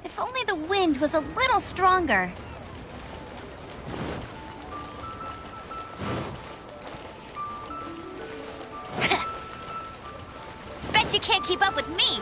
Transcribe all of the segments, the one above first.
If only the wind was a little stronger. Bet you can't keep up with me!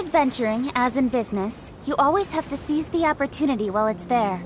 adventuring, as in business, you always have to seize the opportunity while it's there.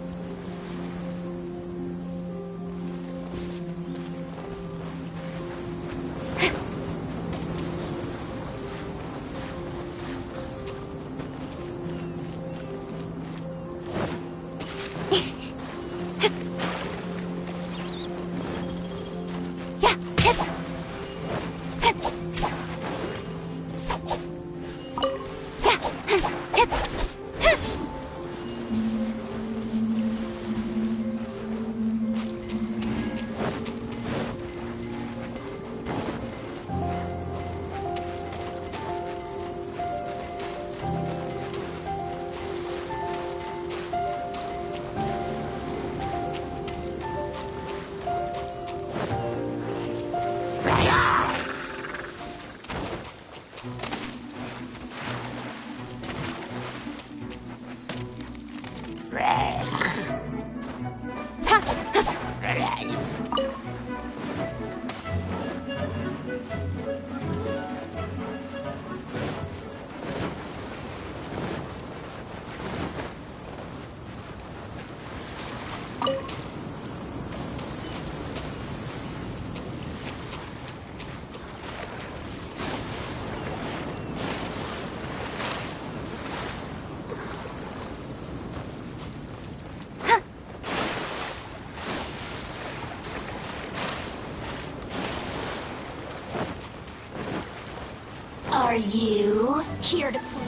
Are you here to play?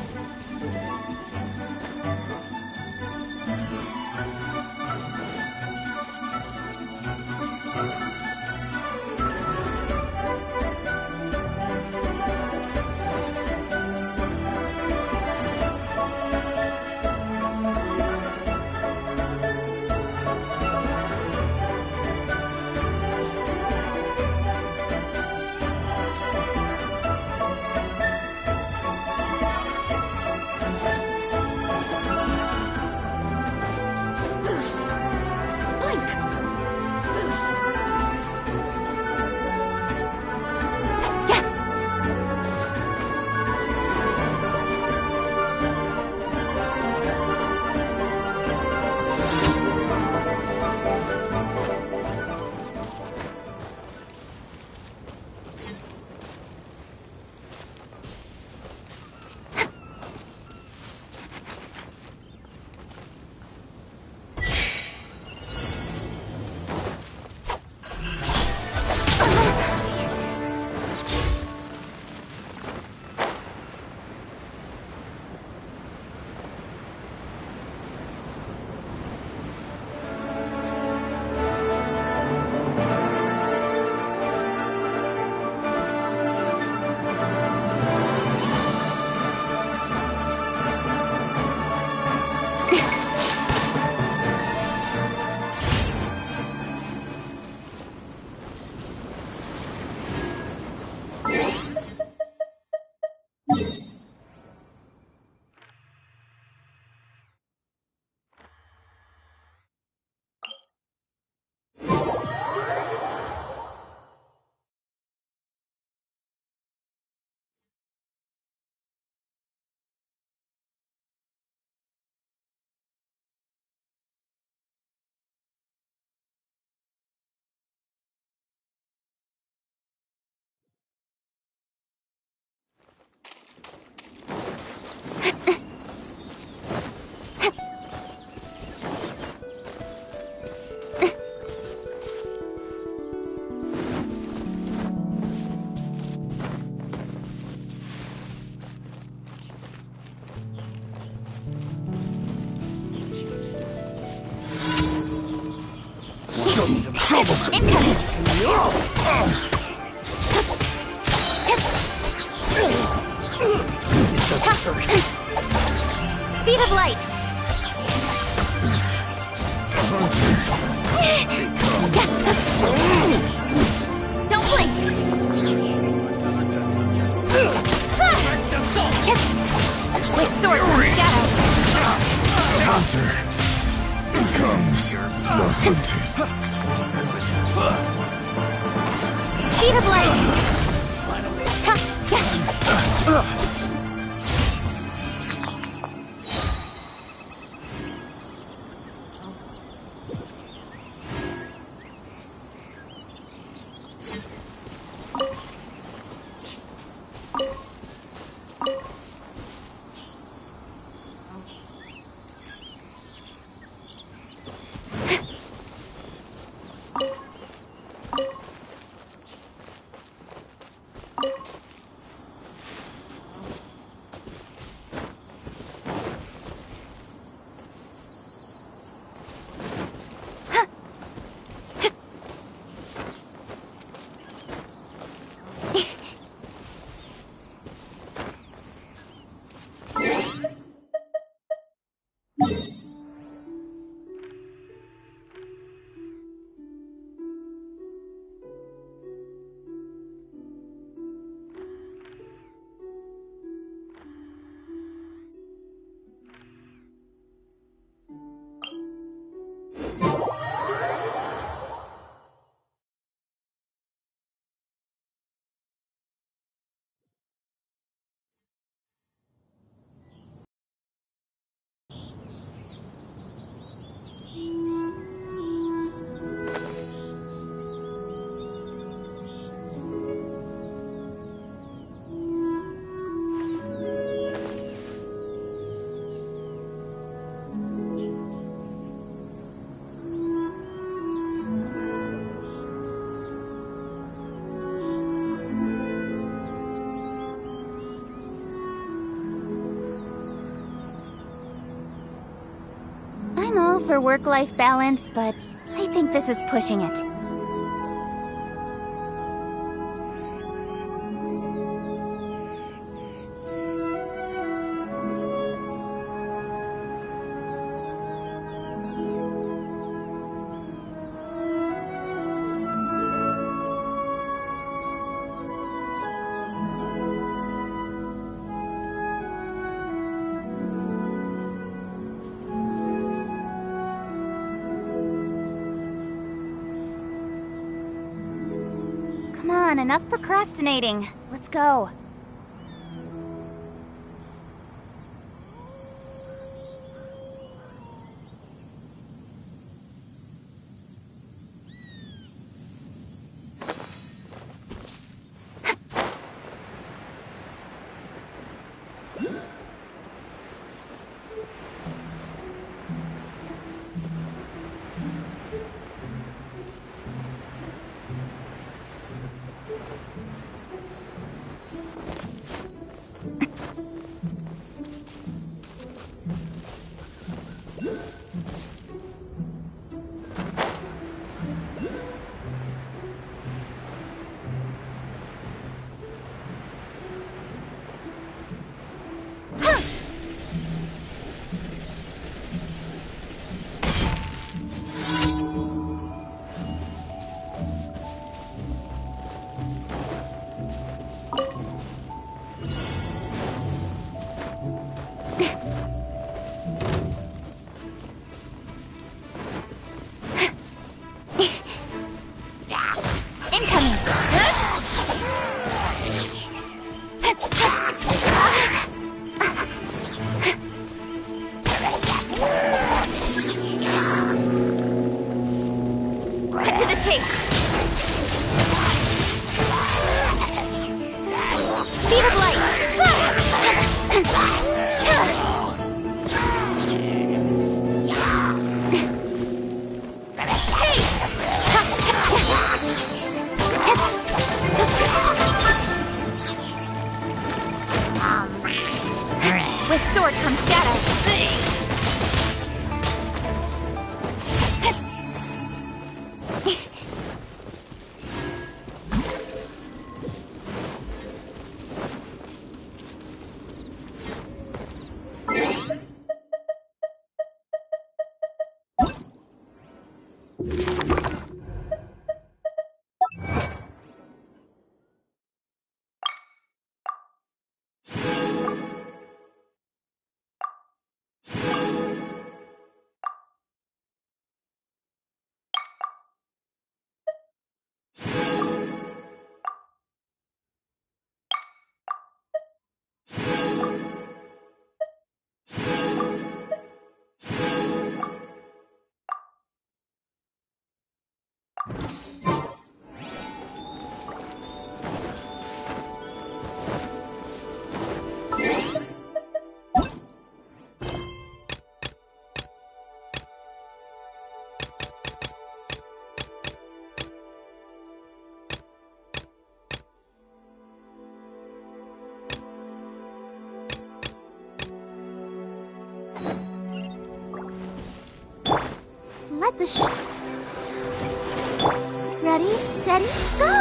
Speed of light. Don't blink. With sword comes shadow. The hunter becomes the hunted. Speed of light. I'm all for work-life balance, but I think this is pushing it. Come on, enough procrastinating. Let's go. Incoming! Cut to the chase! Speed of light! With sword comes shadow. Let the Ready, steady, go!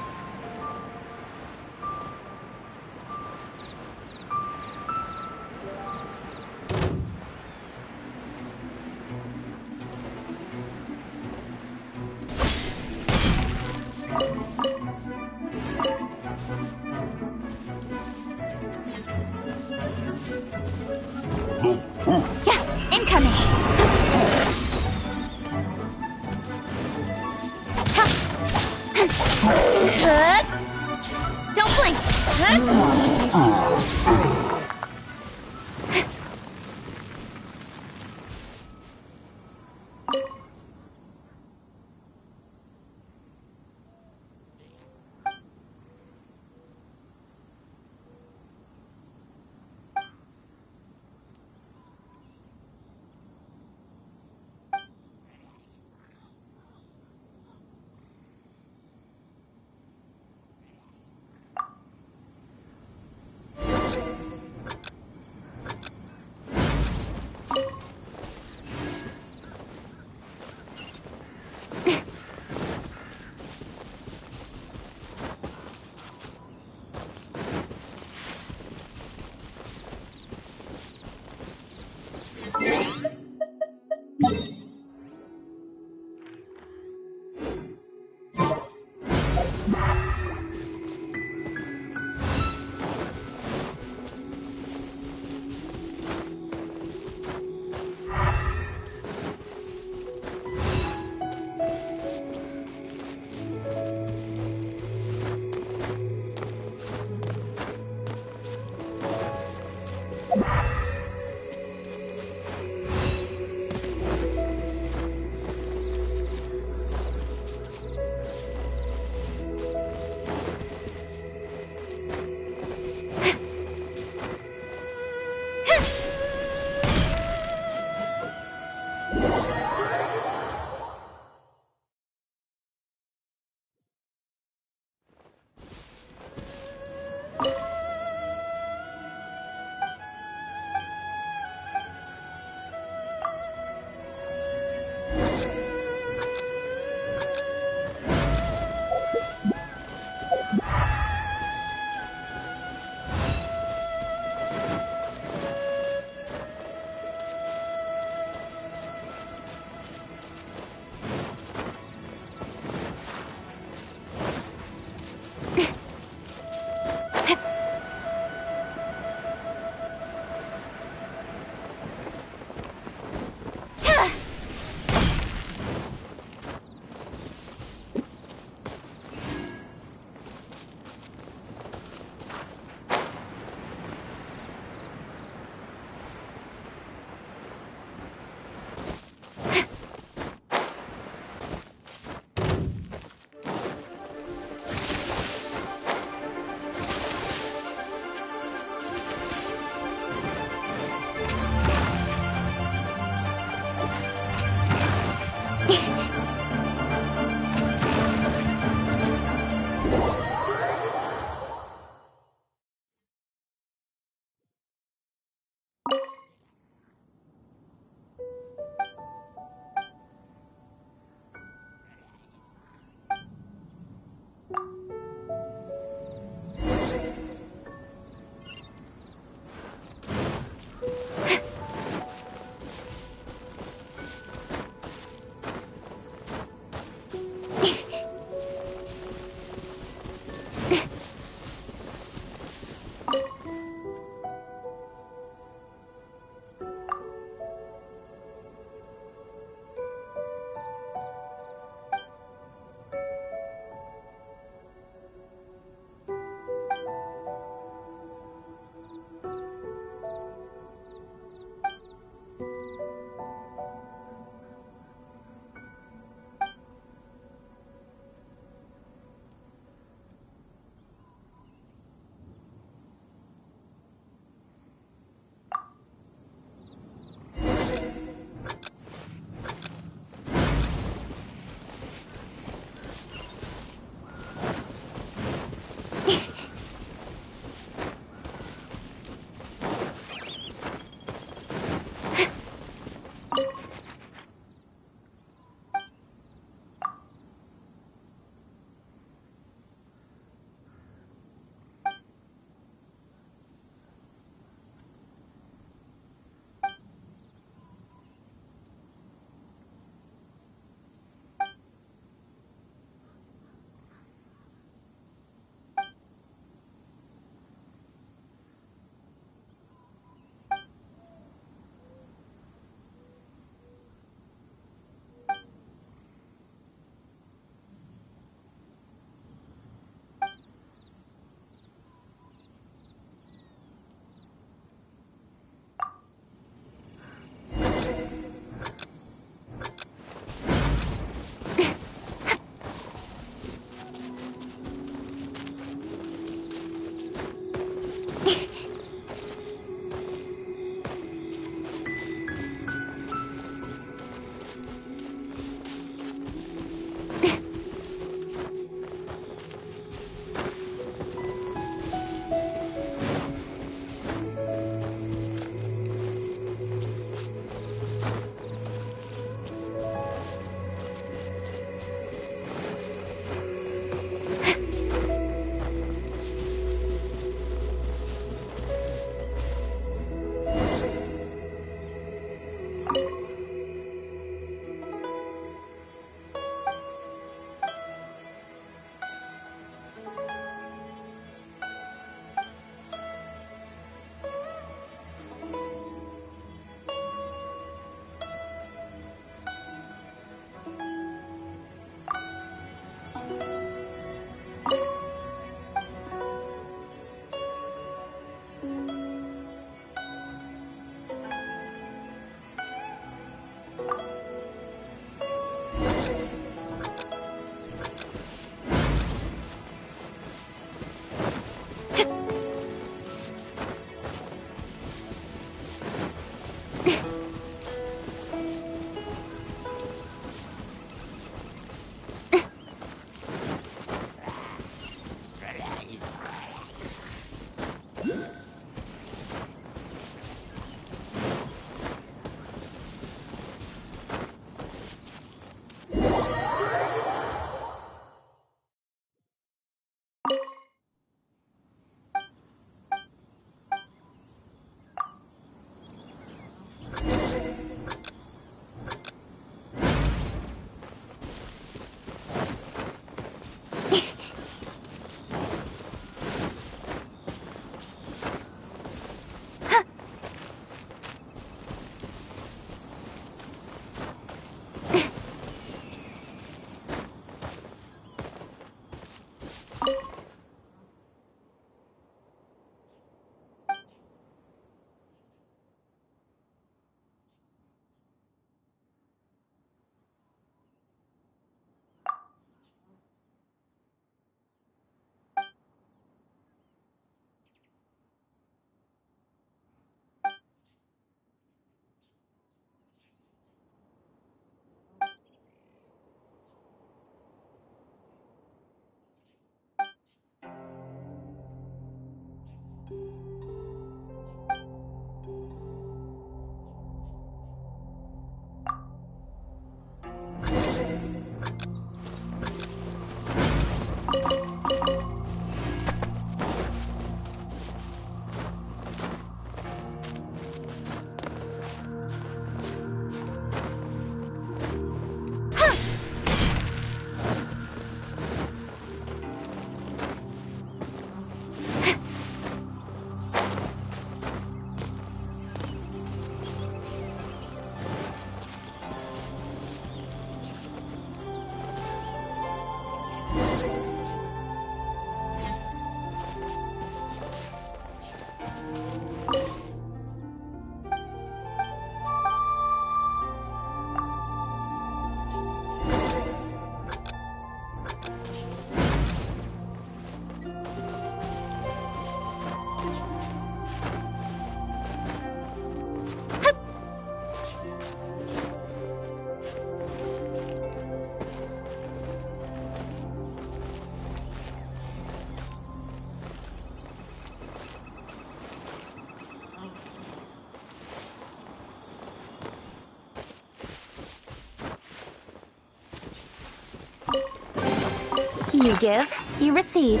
You give, you receive.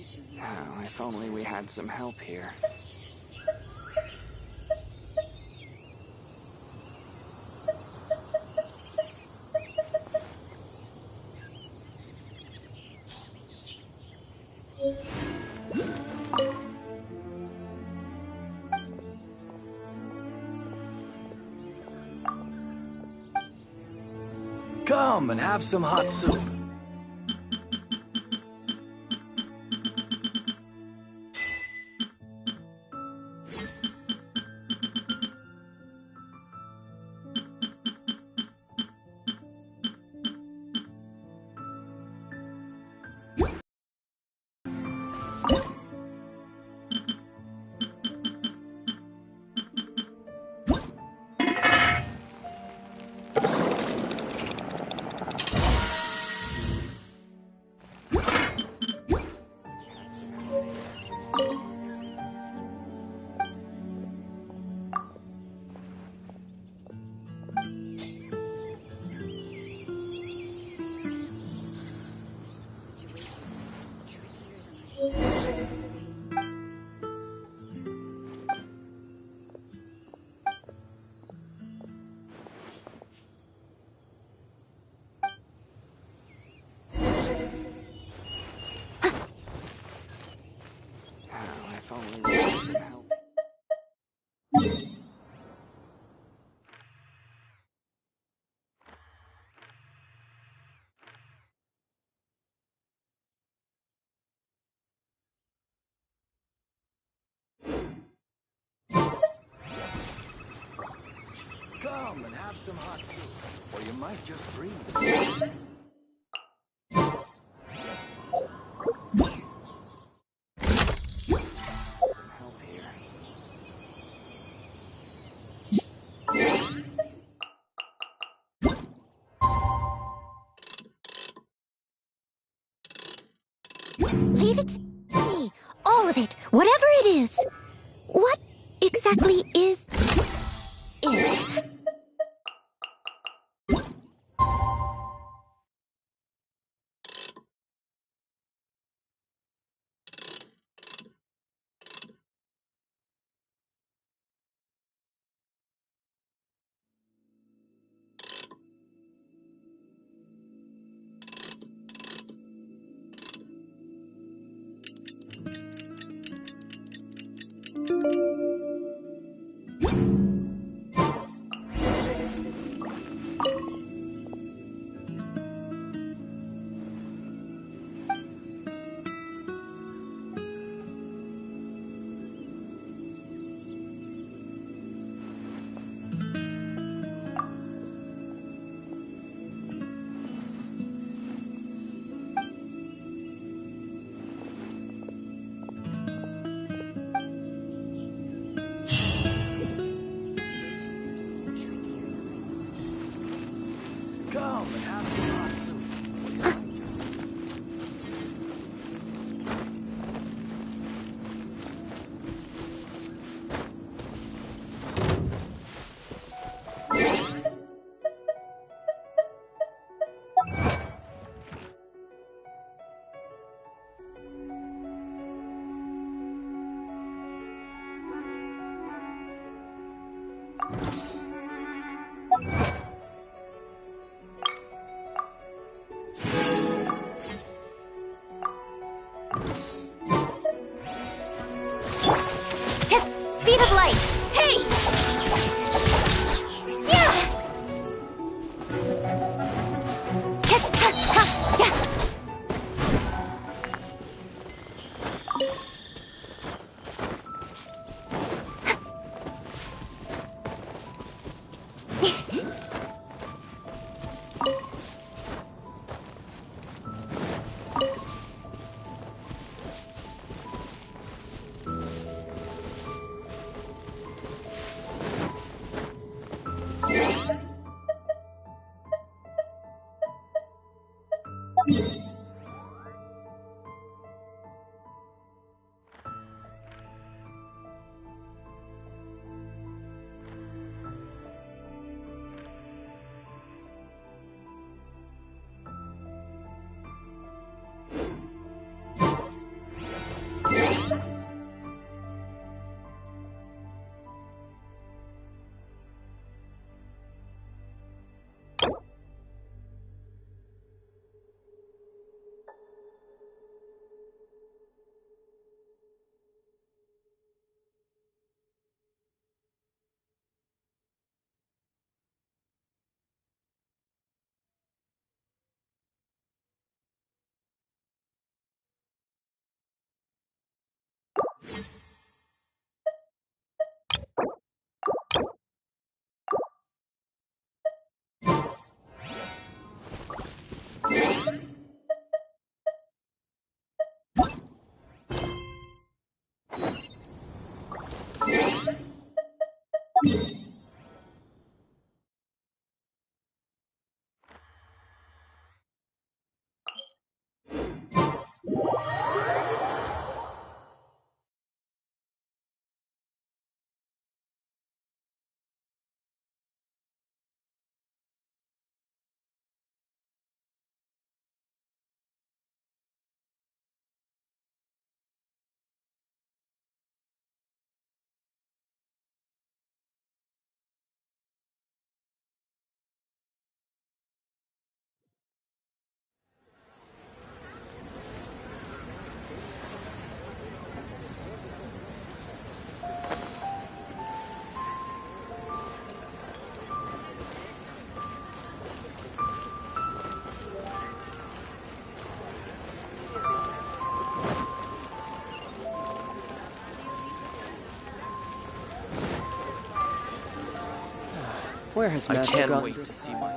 Oh, if only we had some help here. Come and have some hot soup. Oh, if only we had some help. Come and have some hot soup, or you might just freeze. Some help here. Leave it to me. All of it. Whatever it is. What exactly is it? Where has I Master can't gone wait to this see my...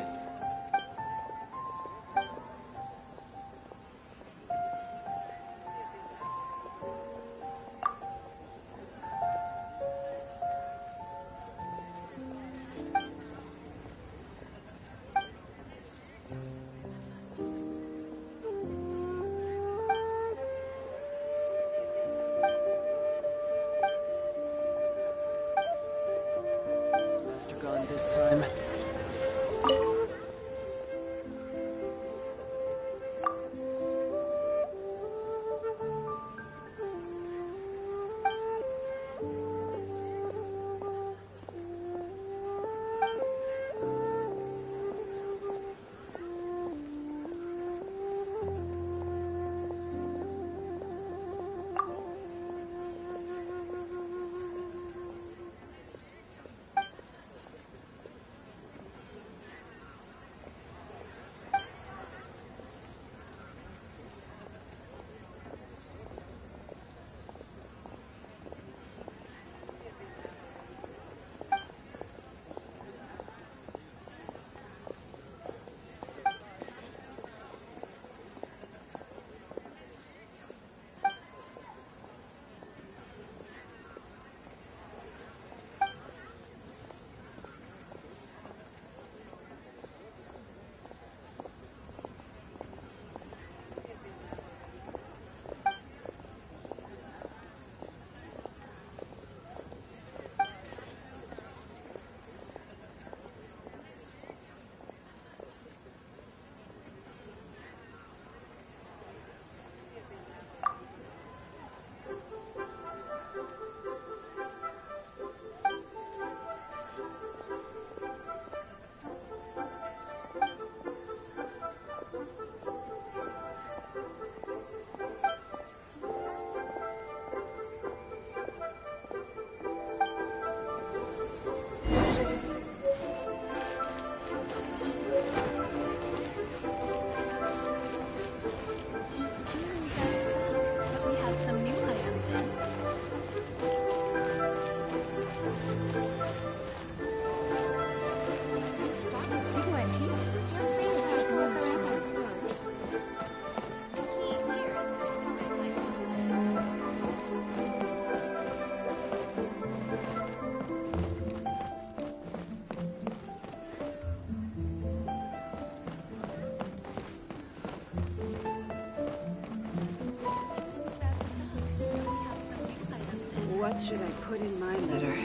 Has Master gone this time? Jewelry's out of stock, but we have some new items in. New stock at Sigo Antiques. Feel free to take a look around first. Jewelry's out of stock, but we have some new items in. What should I put in my letter?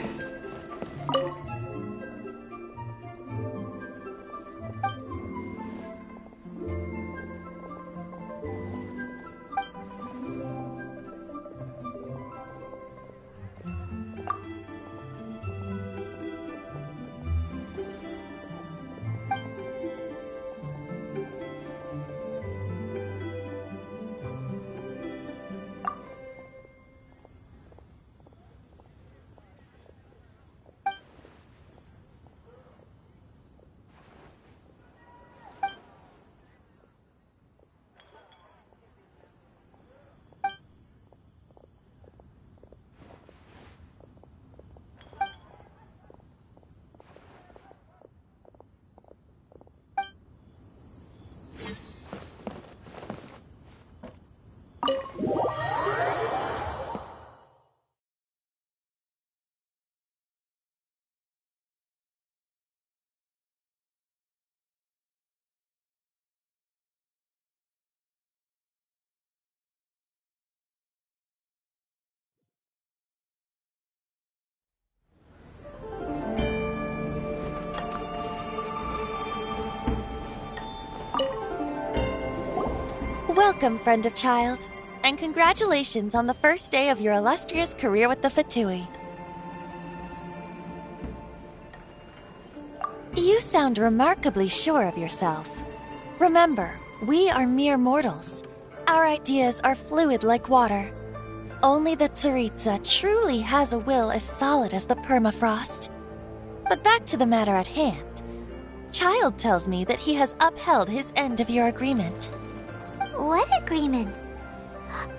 Welcome, friend of child, and congratulations on the first day of your illustrious career with the Fatui. You sound remarkably sure of yourself. Remember, we are mere mortals. Our ideas are fluid like water. Only the Tsaritsa truly has a will as solid as the permafrost. But back to the matter at hand. Child tells me that he has upheld his end of your agreement. What agreement?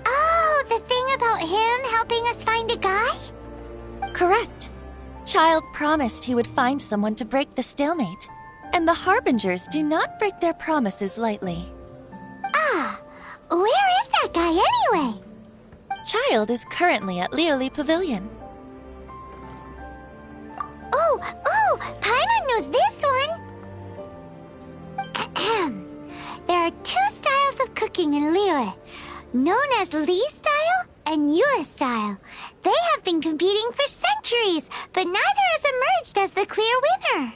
Oh, the thing about him helping us find a guy? Correct. Child promised he would find someone to break the stalemate, and the Harbingers do not break their promises lightly. Ah, where is that guy anyway? Child is currently at Lioli Pavilion. Oh, Paimon knows this one! Ahem. There are two styles of cooking in Liyue, known as Li style and Yue style. They have been competing for centuries, but neither has emerged as the clear winner.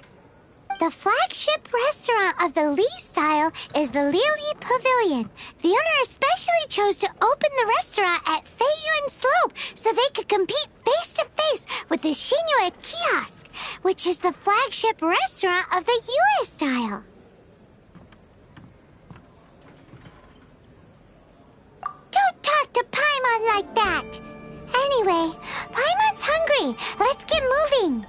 The flagship restaurant of the Li style is the Lioli Pavilion. The owner especially chose to open the restaurant at Feiyuan Slope so they could compete face-to-face with the Xinyue Kiosk, which is the flagship restaurant of the Yue style. Don't talk to Paimon like that! Anyway, Paimon's hungry. Let's get moving.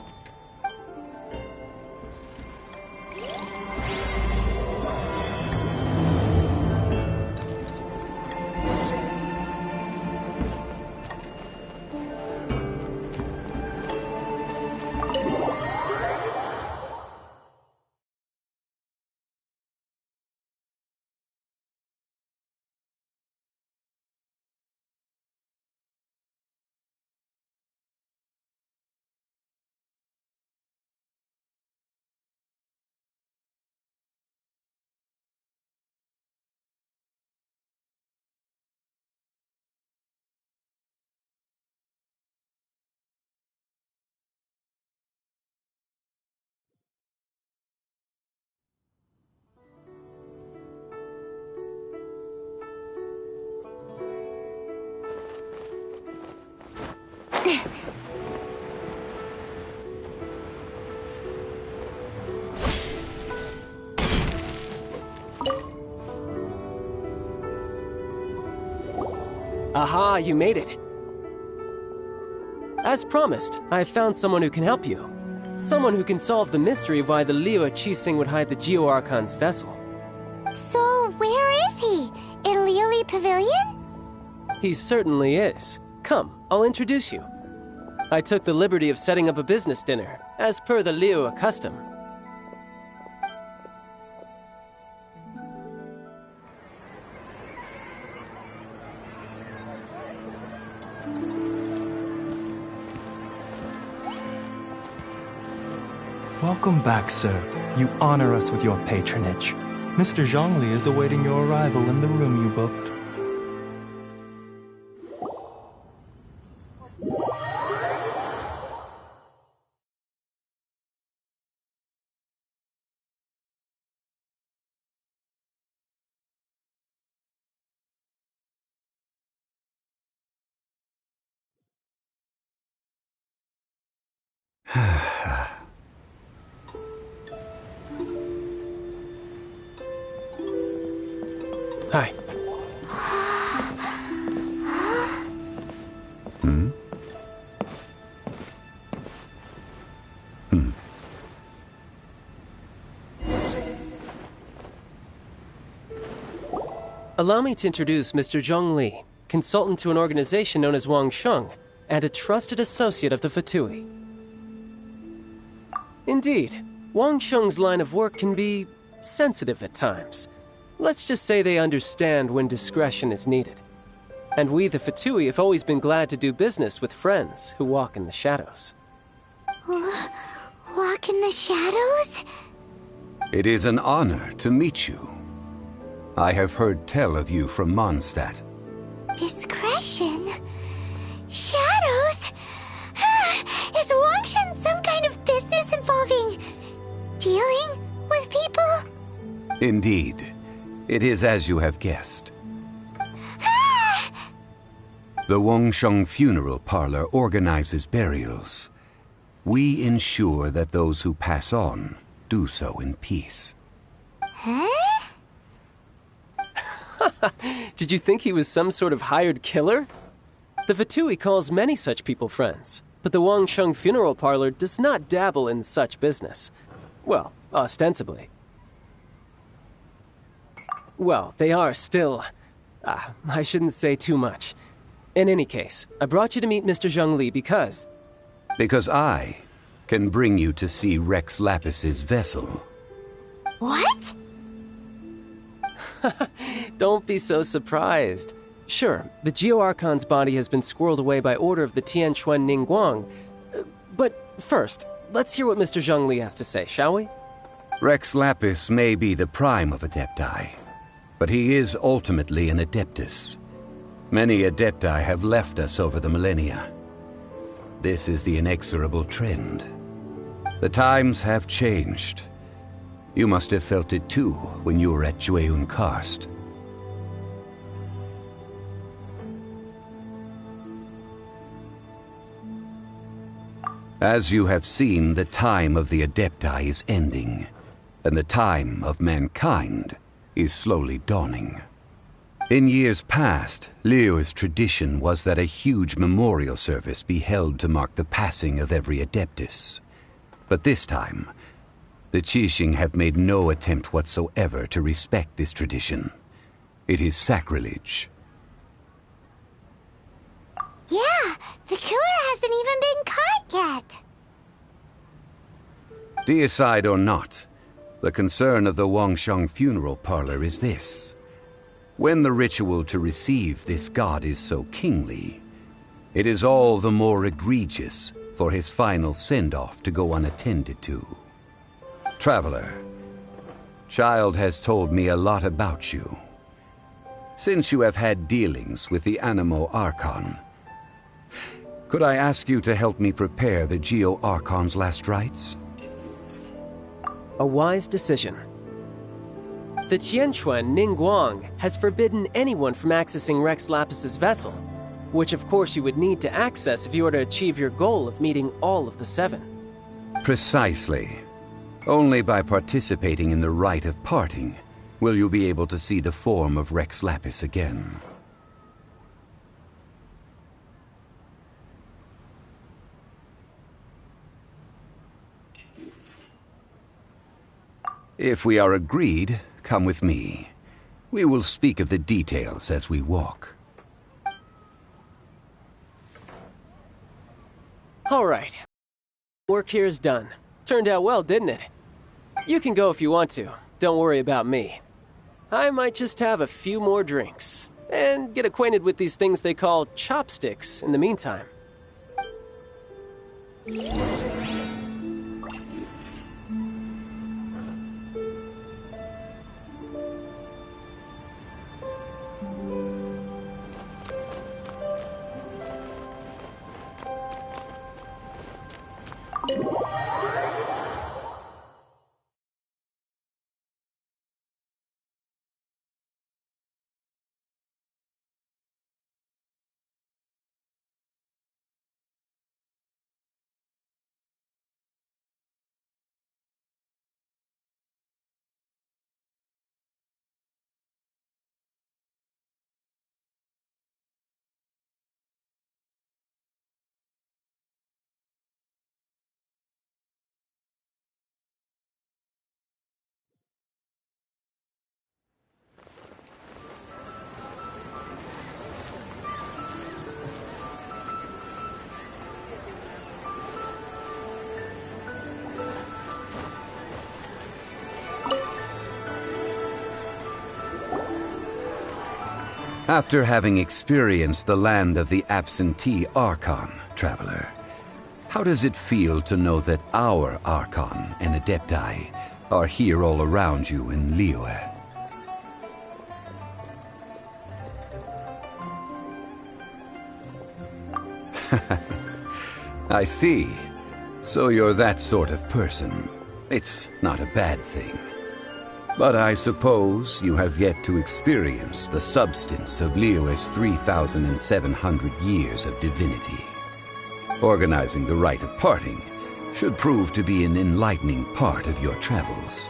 Aha, you made it. As promised, I've found someone who can help you. Someone who can solve the mystery of why the Liu Qixing would hide the Geo-Archon's vessel. So, where is he? In Lioli Pavilion? He certainly is. Come, I'll introduce you. I took the liberty of setting up a business dinner, as per the Liu custom. Welcome back, sir. You honor us with your patronage. Mr. Zhongli is awaiting your arrival in the room you booked. Hi. Allow me to introduce Mr. Zhong Li, consultant to an organization known as Wang Sheng, and a trusted associate of the Fatui. Indeed, Wang Sheng's line of work can be sensitive at times. Let's just say they understand when discretion is needed. And we, the Fatui, have always been glad to do business with friends who walk in the shadows. Walk in the shadows? It is an honor to meet you. I have heard tell of you from Mondstadt. Discretion? Shadows? Is Wangshan some kind of business involving dealing with people? Indeed. It is as you have guessed. The Wangsheng Funeral Parlor organizes burials. We ensure that those who pass on do so in peace. Huh? Did you think he was some sort of hired killer? The Fatui calls many such people friends, but the Wangsheng Funeral Parlor does not dabble in such business. Well, ostensibly. Well, they are still... I shouldn't say too much. In any case, I brought you to meet Mr. Zhong Li because... Because I can bring you to see Rex Lapis's vessel. What? Don't be so surprised. Sure, the Geo-Archon's body has been squirreled away by order of the Tianquan Ningguang. But first, let's hear what Mr. Zhongli has to say, shall we? Rex Lapis may be the prime of Adepti, but he is ultimately an Adeptus. Many Adepti have left us over the millennia. This is the inexorable trend. The times have changed. You must have felt it too when you were at Jueyun Karst. As you have seen, the time of the Adepti is ending, and the time of mankind is slowly dawning. In years past, Liyue's tradition was that a huge memorial service be held to mark the passing of every Adeptus. But this time, the Qixing have made no attempt whatsoever to respect this tradition. It is sacrilege. Yeah, the killer hasn't even been caught yet. Deicide or not, the concern of the Wangsheng funeral parlor is this. When the ritual to receive this god is so kingly, it is all the more egregious for his final send-off to go unattended to. Traveler, Child has told me a lot about you. Since you have had dealings with the Animo Archon, could I ask you to help me prepare the Geo Archon's last rites? A wise decision. The Tianquan Ningguang has forbidden anyone from accessing Rex Lapis's vessel, which of course you would need to access if you were to achieve your goal of meeting all of the seven. Precisely. Only by participating in the rite of parting will you be able to see the form of Rex Lapis again. If we are agreed, come with me. We will speak of the details as we walk. All right. Work here is done. Turned out well, didn't it? You can go if you want to. Don't worry about me. I might just have a few more drinks and get acquainted with these things they call chopsticks in the meantime. After having experienced the land of the absentee Archon, Traveler, how does it feel to know that our Archon and Adepti are here all around you in Liyue? I see. So you're that sort of person. It's not a bad thing. But I suppose you have yet to experience the substance of Liyue's 3,700 years of divinity. Organizing the rite of parting should prove to be an enlightening part of your travels.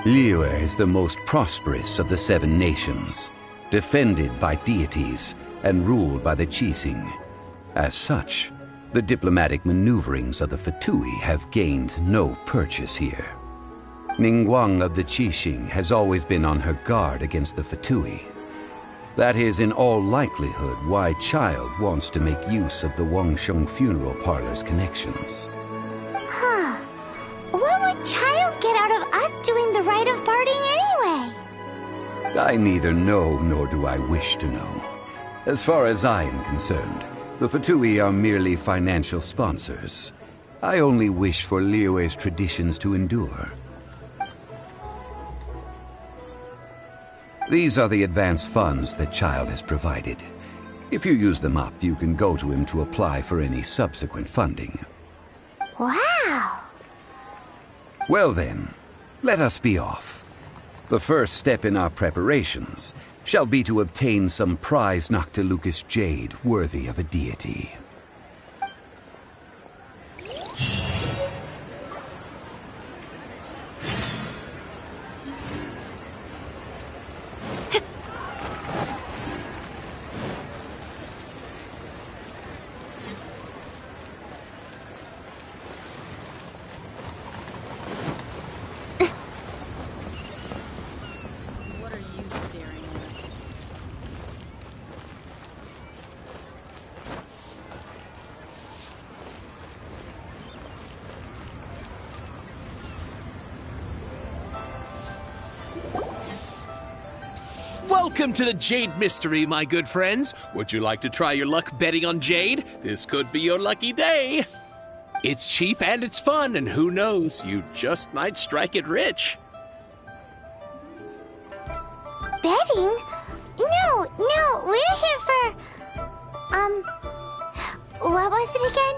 Liyue is the most prosperous of the seven nations, defended by deities and ruled by the Qixing. As such, the diplomatic maneuverings of the Fatui have gained no purchase here. Ningguang of the Qixing has always been on her guard against the Fatui. That is in all likelihood why Child wants to make use of the Wangsheng funeral parlor's connections. Huh. What would Child get out of us doing the rite of parting anyway? I neither know nor do I wish to know. As far as I am concerned, the Fatui are merely financial sponsors. I only wish for Liyue's traditions to endure. These are the advance funds that Child has provided. If you use them up, you can go to him to apply for any subsequent funding. Wow. Well then, let us be off. The first step in our preparations shall be to obtain some prize Noctilucous jade worthy of a deity. What are you staring at? Welcome to the Jade Mystery, my good friends. Would you like to try your luck betting on Jade? This could be your lucky day. It's cheap and it's fun, and who knows, you just might strike it rich. Betting? No, we're here for... what was it again?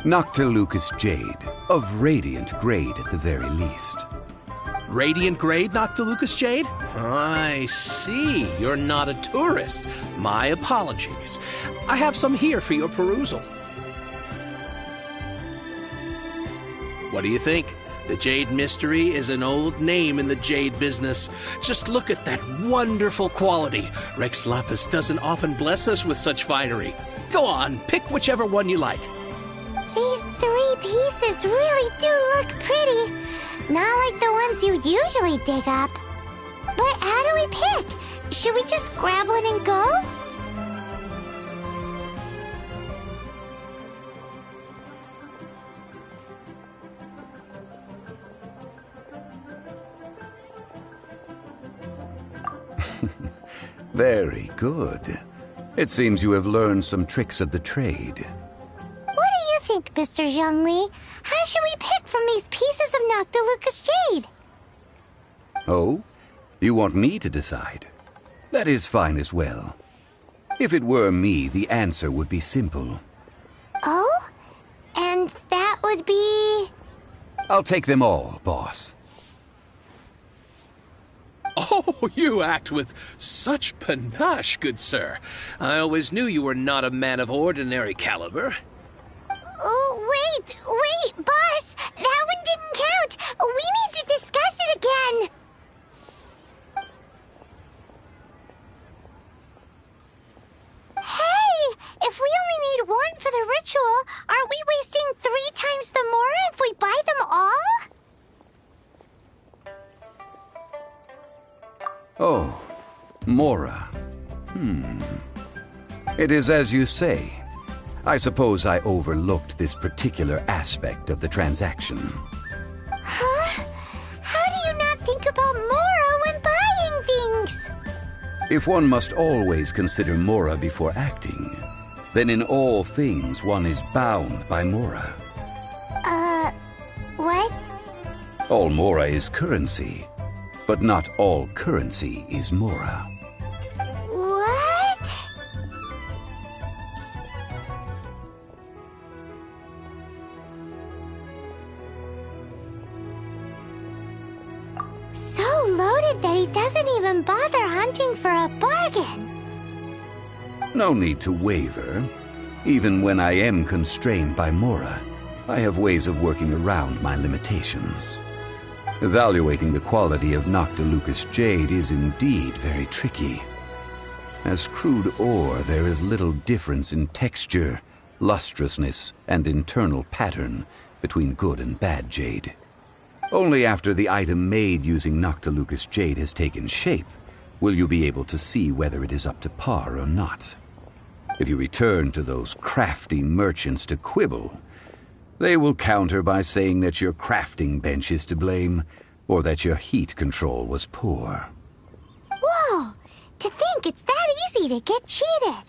Noctilucous jade, of radiant grade at the very least. Radiant grade, Noctilucous jade? I see. You're not a tourist. My apologies. I have some here for your perusal. What do you think? The Jade Mystery is an old name in the jade business. Just look at that wonderful quality. Rex Lapis doesn't often bless us with such finery. Go on, pick whichever one you like. These 3 pieces really do look pretty. Not like the ones you usually dig up. But how do we pick? Should we just grab one and go? Very good. It seems you have learned some tricks of the trade. What do you think, Mr. Zhongli? How should we pick from these pieces of Noctilucous jade? Oh? You want me to decide? That is fine as well. If it were me, the answer would be simple. Oh? And that would be... I'll take them all, boss. Oh, you act with such panache, good sir. I always knew you were not a man of ordinary caliber. Oh, wait, boss! That one didn't count! We need to discuss it again! Hey! If we only need one for the ritual, aren't we wasting 3 times the Mora if we buy them all? Oh, Mora. It is as you say. I suppose I overlooked this particular aspect of the transaction. Huh? How do you not think about Mora when buying things? If one must always consider Mora before acting, then in all things one is bound by Mora. What? All Mora is currency, but not all currency is Mora. What? So loaded that he doesn't even bother hunting for a bargain. No need to waver. Even when I am constrained by Mora, I have ways of working around my limitations. Evaluating the quality of Noctilucous jade is indeed very tricky. As crude ore, there is little difference in texture, lustrousness, and internal pattern between good and bad jade. Only after the item made using Noctilucous jade has taken shape will you be able to see whether it is up to par or not. If you return to those crafty merchants to quibble, They will counter by saying that your crafting bench is to blame, or that your heat control was poor. Whoa! To think it's that easy to get cheated.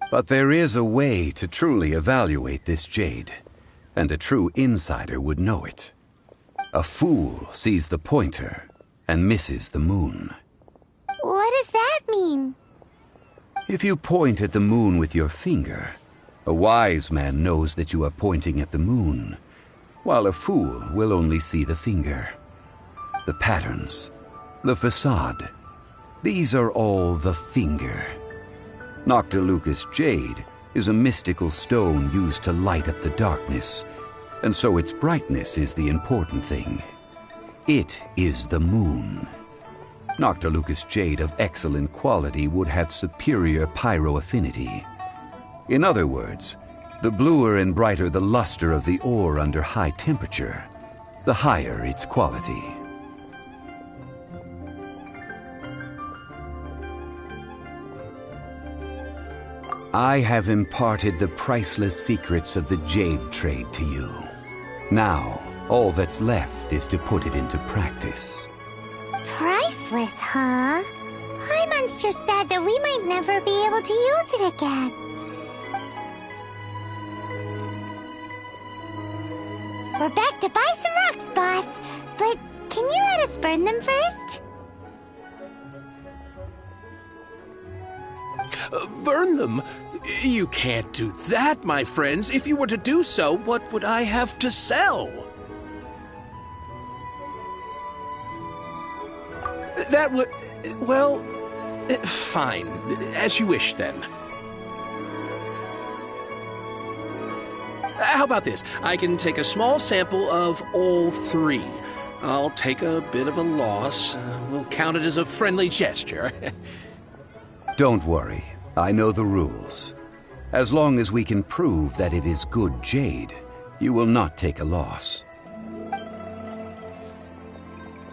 But there is a way to truly evaluate this jade, and a true insider would know it. A fool sees the pointer and misses the moon. What does that mean? If you point at the moon with your finger, a wise man knows that you are pointing at the moon, while a fool will only see the finger. The patterns, the facade, these are all the finger. Noctilucous jade is a mystical stone used to light up the darkness, and so its brightness is the important thing. It is the moon. Noctilucous jade of excellent quality would have superior pyroaffinity. In other words, the bluer and brighter the luster of the ore under high temperature, the higher its quality. I have imparted the priceless secrets of the jade trade to you. Now, all that's left is to put it into practice. Priceless, huh? Paimon's just said that we might never be able to use it again. We're back to buy some rocks, boss. But can you let us burn them first? Burn them? You can't do that, my friends. If you were to do so, what would I have to sell? That would... well... fine. As you wish, then. How about this? I can take a small sample of all three. I'll take a bit of a loss. We'll count it as a friendly gesture. Don't worry. I know the rules. As long as we can prove that it is good jade, you will not take a loss.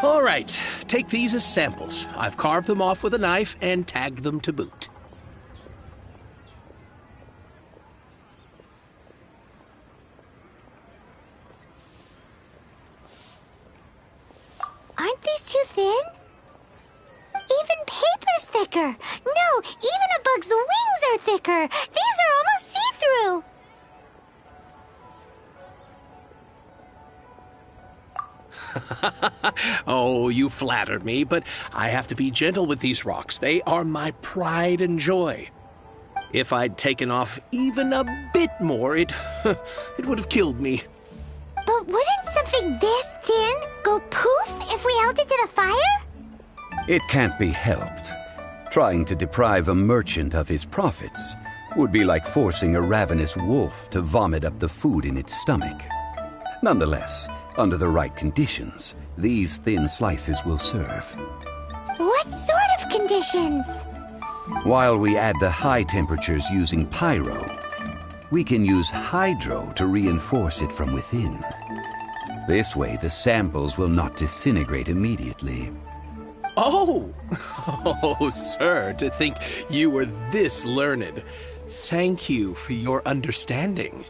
All right, take these as samples. I've carved them off with a knife and tagged them to boot. Aren't these too thin? Even paper's thicker. No, even a bug's wings are thicker. These are almost see-through. Oh, you flattered me, but I have to be gentle with these rocks. They are my pride and joy. If I'd taken off even a bit more, it would have killed me. But wouldn't something this thin go poof if we held it to the fire? It can't be helped. Trying to deprive a merchant of his profits would be like forcing a ravenous wolf to vomit up the food in its stomach. Nonetheless, under the right conditions, these thin slices will serve. What sort of conditions? While we add the high temperatures using pyro, we can use hydro to reinforce it from within. This way, the samples will not disintegrate immediately. Oh! Oh, sir, to think you were this learned. Thank you for your understanding.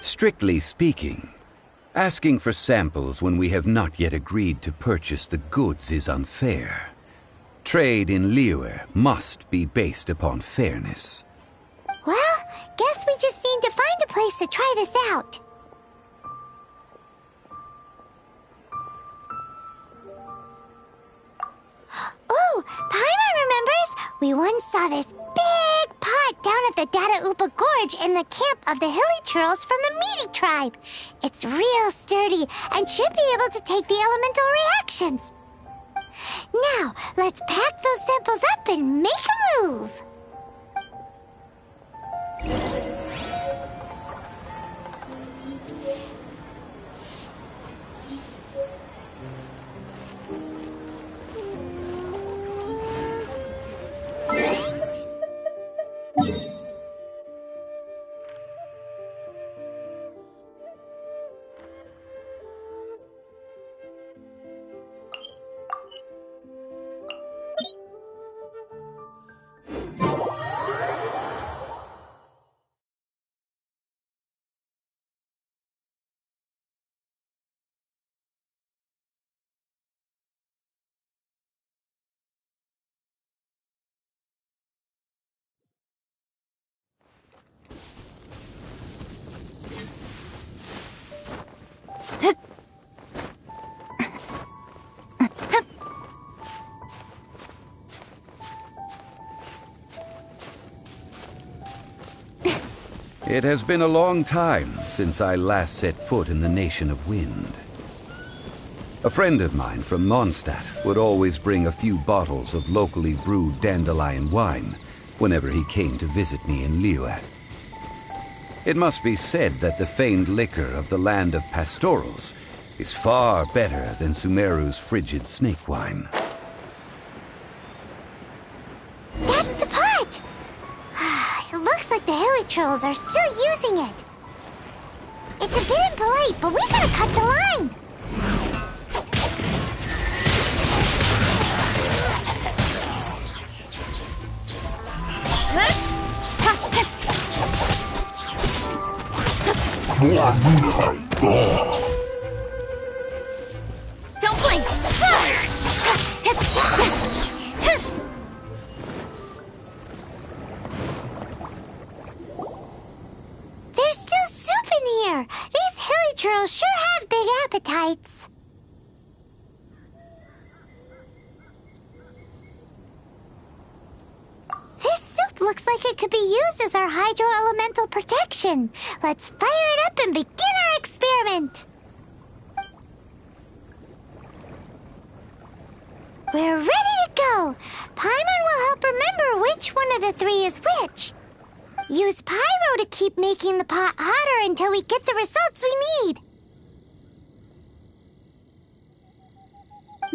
Strictly speaking, asking for samples when we have not yet agreed to purchase the goods is unfair. Trade in Liyue must be based upon fairness. Well, guess we just need to find a place to try this out. Ooh, Paimon remembers! We once saw this big pot down at the Data Upa Gorge in the camp of the hilly churls from the Meaty tribe. It's real sturdy and should be able to take the elemental reactions. Now, let's pack those samples up and make a move. It has been a long time since I last set foot in the Nation of Wind. A friend of mine from Mondstadt would always bring a few bottles of locally brewed dandelion wine whenever he came to visit me in Liyue. It must be said that the famed liquor of the land of pastorals is far better than Sumeru's frigid snake wine. That's the pot! It looks like the hilly trolls are still using it. It's a bit impolite, but we gotta cut the line. Don't blink! There's still soup in here! These hilly trolls sure have big appetites. This soup looks like it could be used as our hydro-elemental protection. Let's fire it up and begin our experiment. We're ready to go. Paimon will help remember which one of the three is which. Use pyro to keep making the pot hotter until we get the results we need.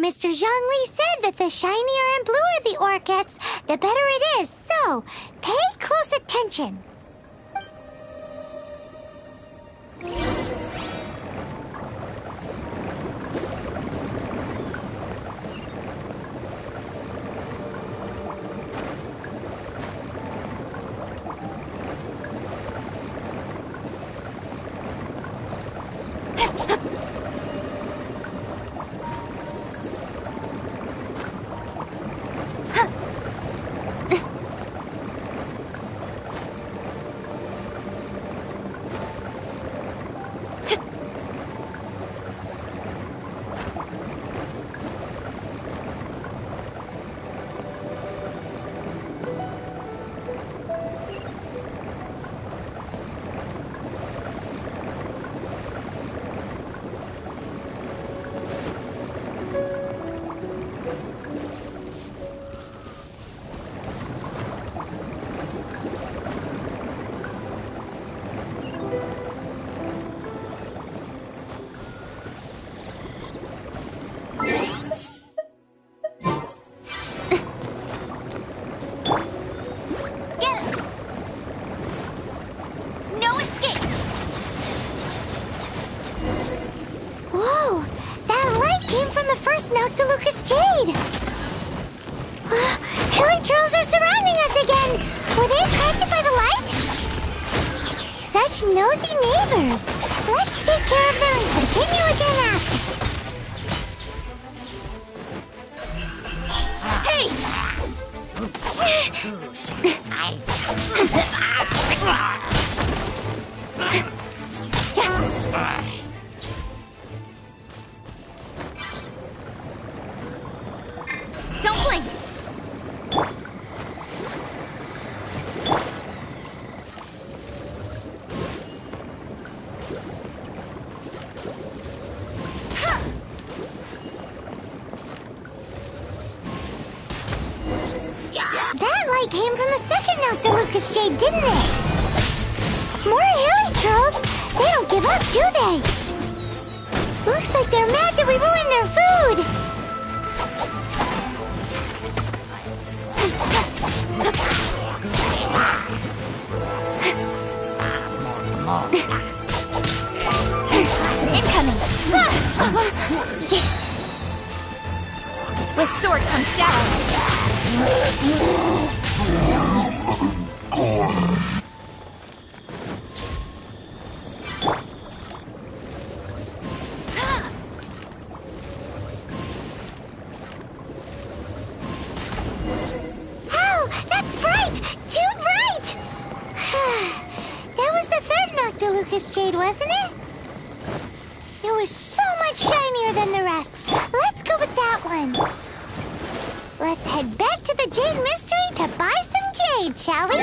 Mr. Zhongli said that the shinier and bluer the ore gets, the better it is. So, pay close attention. Noctilucous Jade! Hilly trolls are surrounding us again! Were they attracted by the light? Such nosy neighbors! Let's take care of them and continue again after. Hey! Don't blink! That light came from the second Noctilucous Jade, didn't it? More hilly trolls! They don't give up, do they? Looks like they're mad that we ruined their food! Incoming! With sword comes shadow! Noctilucous Jade, wasn't it? It was so much shinier than the rest. Let's go with that one. Let's head back to the Jade Mystery to buy some jade, shall we?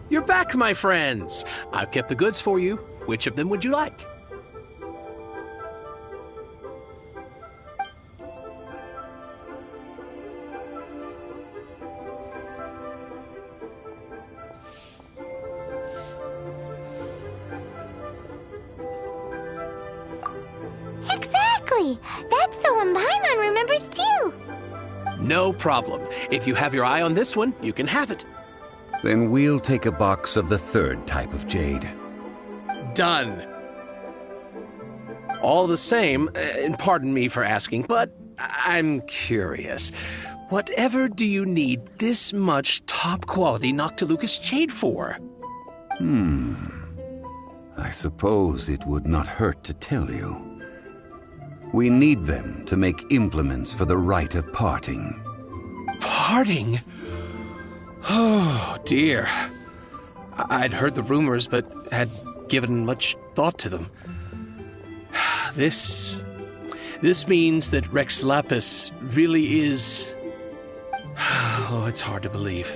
You're back, my friends. I've kept the goods for you. Which of them would you like? Exactly! That's the one Paimon remembers too! No problem. If you have your eye on this one, you can have it. Then we'll take a box of the third type of jade. Done. All the same, and pardon me for asking, but I'm curious. Whatever do you need this much top-quality Noctilucous jade for? I suppose it would not hurt to tell you. We need them to make implements for the rite of parting. Parting? Oh, dear. I'd heard the rumors, but had given much thought to them. This means that Rex Lapis really is... Oh, it's hard to believe.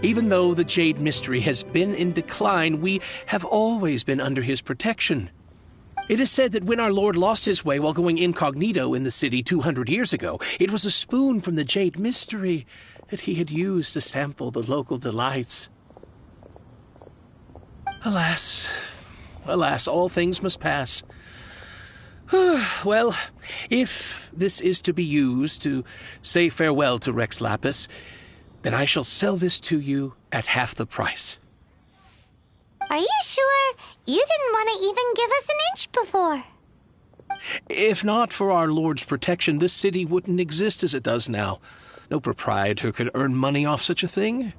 Even though the Jade Mystery has been in decline, we have always been under his protection. It is said that when our Lord lost his way while going incognito in the city 200 years ago, it was a spoon from the Jade Mystery that he had used to sample the local delights. Alas, all things must pass. Well, if this is to be used to say farewell to Rex Lapis, then I shall sell this to you at half the price. Are you sure? You didn't want to even give us an inch before. If not for our Lord's protection, this city wouldn't exist as it does now. No proprietor could earn money off such a thing.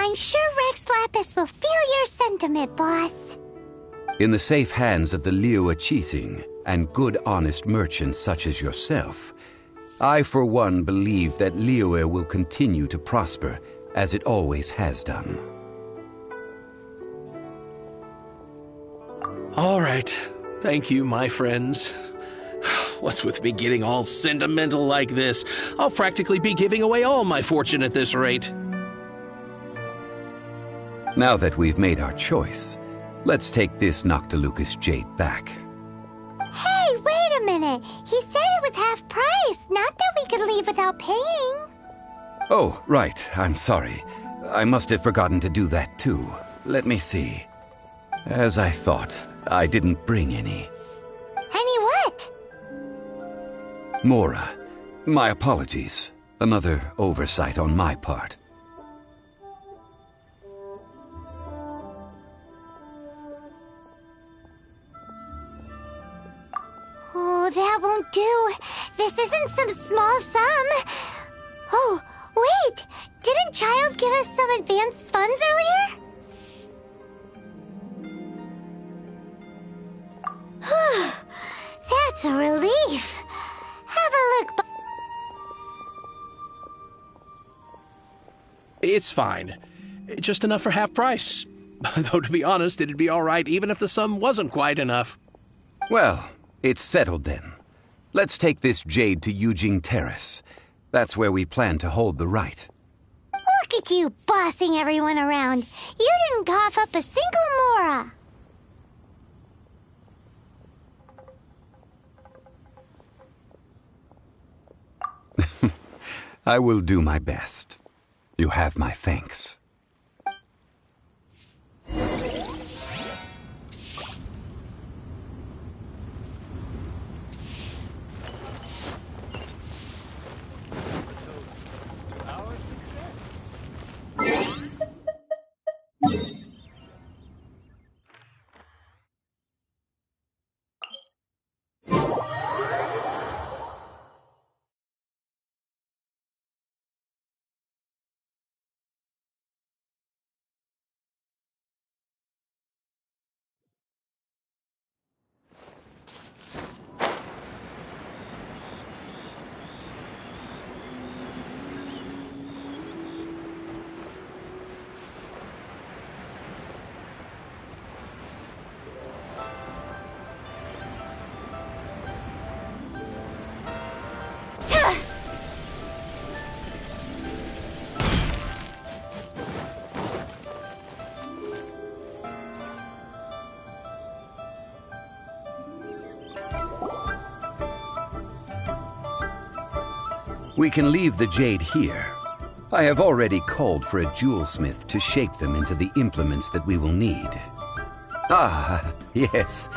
I'm sure Rex Lapis will feel your sentiment, boss. In the safe hands of the Liyue Qixing and good honest merchants such as yourself, I for one believe that Liyue will continue to prosper as it always has done. All right. Thank you, my friends. What's with me getting all sentimental like this? I'll practically be giving away all my fortune at this rate. Now that we've made our choice, let's take this Noctilucous jade back. Hey, wait a minute. He said it was half price, not that we could leave without paying. Oh, right. I'm sorry. I must have forgotten to do that too. Let me see. As I thought, I didn't bring any. Any what? Mora, my apologies. Another oversight on my part. Oh, that won't do. This isn't some small sum. Oh, wait! Didn't Child give us some advanced funds earlier? That's a relief. Have a look. It's fine. Just enough for half price. Though, to be honest, it'd be all right even if the sum wasn't quite enough. Well, it's settled then. Let's take this jade to Yujing Terrace. That's where we plan to hold the rite. Look at you bossing everyone around. You didn't cough up a single Mora. I will do my best. You have my thanks. We can leave the jade here. I have already called for a jewelsmith to shape them into the implements that we will need. Ah, yes.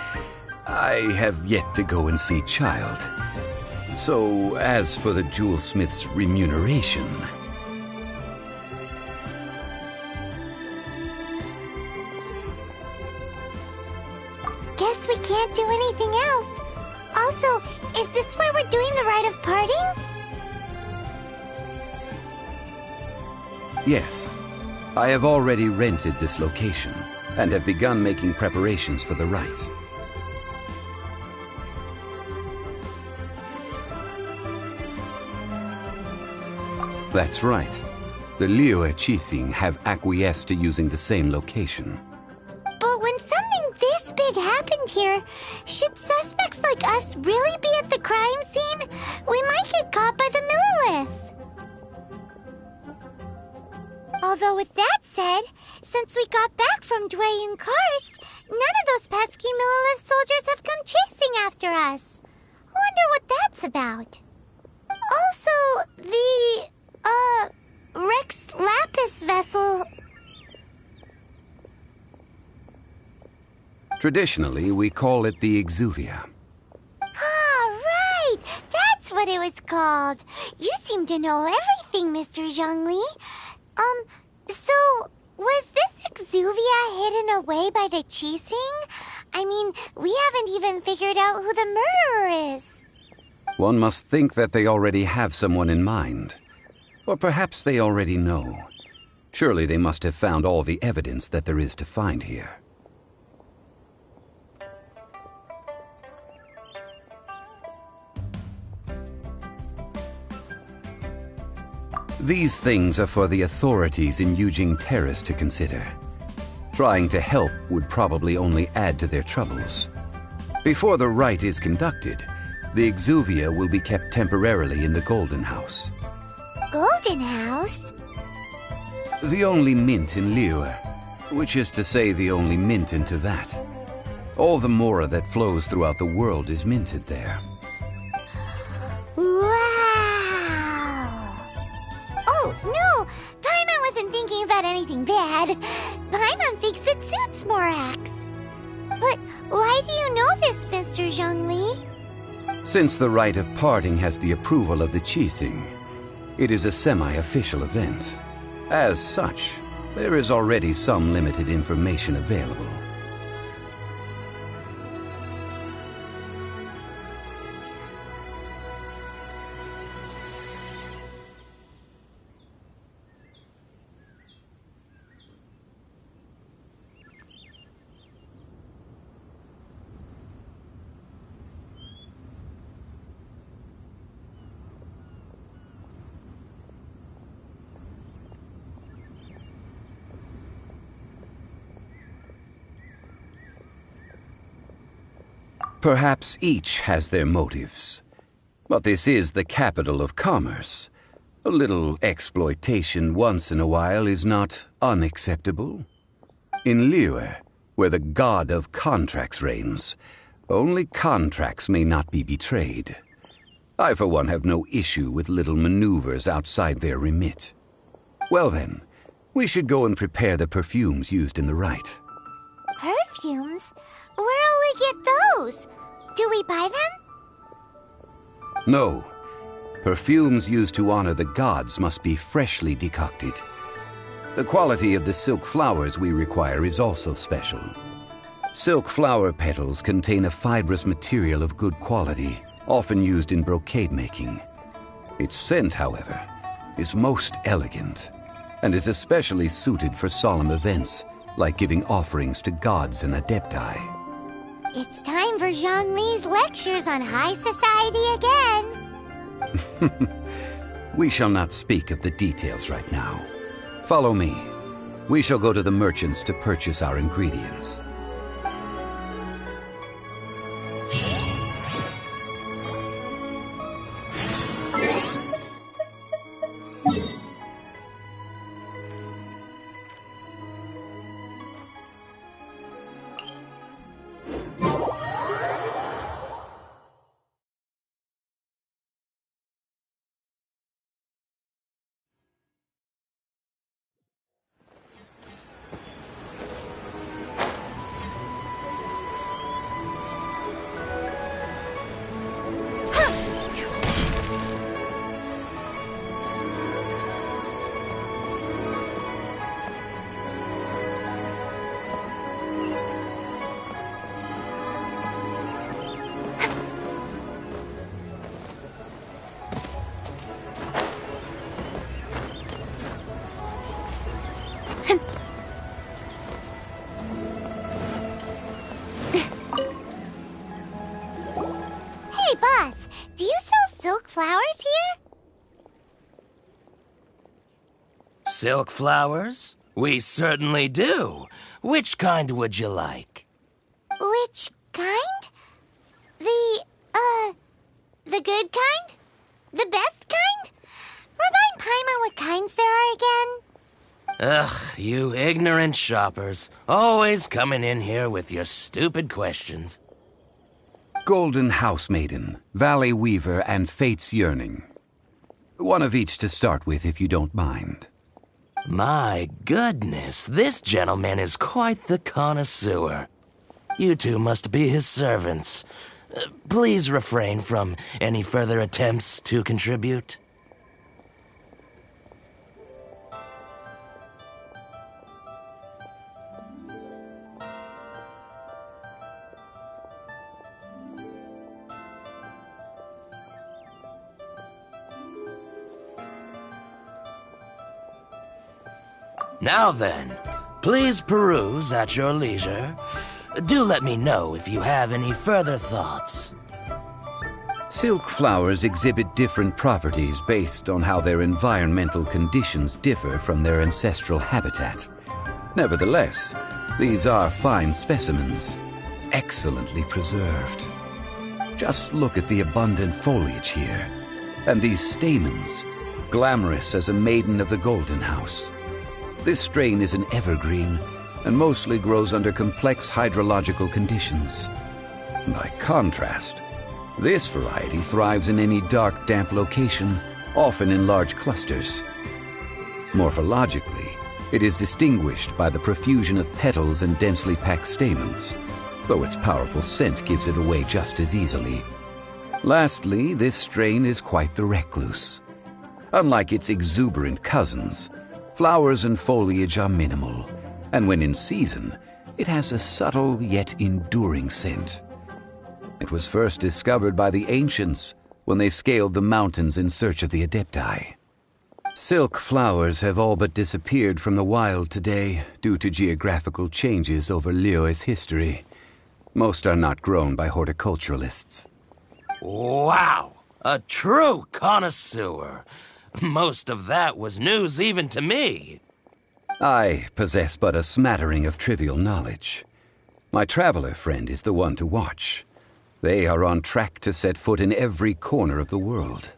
I have yet to go and see Child. So, as for the jewelsmith's remuneration... Guess we can't do anything else. Also, is this where we're doing the rite of parting? Yes. I have already rented this location and have begun making preparations for the rite. That's right. The Liyue Qixing have acquiesced to using the same location. But when something this big happened here, should suspects like us really be at the crime scene? We might get caught by the Millilith. Although with that said, since we got back from Dwayne Karst, none of those pesky Millilith soldiers have come chasing after us. Wonder what that's about. Also, the, Rex Lapis vessel... Traditionally, we call it the Exuvia. Ah, right! That's what it was called. You seem to know everything, Mr. Zhongli. So, was this Exuvia hidden away by the Qixing? I mean, we haven't even figured out who the murderer is. One must think that they already have someone in mind. Or perhaps they already know. Surely they must have found all the evidence that there is to find here. These things are for the authorities in Yujing Terrace to consider. Trying to help would probably only add to their troubles. Before the rite is conducted, the Exuvia will be kept temporarily in the Golden House. Golden House? The only mint in Liyue, which is to say the only mint in Teyvat. All the mora that flows throughout the world is minted there. Wow! Oh, no! Paimon wasn't thinking about anything bad. Paimon thinks it suits Morax. But why do you know this, Mr. Zhongli? Since the rite of parting has the approval of the Qixing, it is a semi-official event. As such, there is already some limited information available. Perhaps each has their motives. But this is the capital of commerce. A little exploitation once in a while is not unacceptable. In Liyue, where the god of contracts reigns, only contracts may not be betrayed. I, for one, have no issue with little maneuvers outside their remit. Well then, we should go and prepare the perfumes used in the rite. Perfumes? Where'll we get those? Do we buy them? No. Perfumes used to honor the gods must be freshly decocted. The quality of the silk flowers we require is also special. Silk flower petals contain a fibrous material of good quality, often used in brocade making. Its scent, however, is most elegant, and is especially suited for solemn events, like giving offerings to gods and adepti. It's time for Zhongli's lectures on high society again. We shall not speak of the details right now. Follow me. We shall go to the merchants to purchase our ingredients. Silk flowers? We certainly do. Which kind would you like? Which kind? The good kind? The best kind? Remind Paimon what kinds there are again. Ugh, you ignorant shoppers. Always coming in here with your stupid questions. Golden House Maiden, Valley Weaver, and Fate's Yearning. One of each to start with, if you don't mind. My goodness, this gentleman is quite the connoisseur. You two must be his servants. Please refrain from any further attempts to contribute. Now then, please peruse at your leisure. Do let me know if you have any further thoughts. Silk flowers exhibit different properties based on how their environmental conditions differ from their ancestral habitat. Nevertheless, these are fine specimens, excellently preserved. Just look at the abundant foliage here, and these stamens, glamorous as a maiden of the Golden House. This strain is an evergreen, and mostly grows under complex hydrological conditions. By contrast, this variety thrives in any dark, damp location, often in large clusters. Morphologically, it is distinguished by the profusion of petals and densely packed stamens, though its powerful scent gives it away just as easily. Lastly, this strain is quite the recluse. Unlike its exuberant cousins, flowers and foliage are minimal, and when in season, it has a subtle yet enduring scent. It was first discovered by the ancients when they scaled the mountains in search of the Adepti. Silk flowers have all but disappeared from the wild today due to geographical changes over Liyue's history. Most are not grown by horticulturalists. Wow! A true connoisseur! Most of that was news even to me. I possess but a smattering of trivial knowledge. My traveler friend is the one to watch. They are on track to set foot in every corner of the world.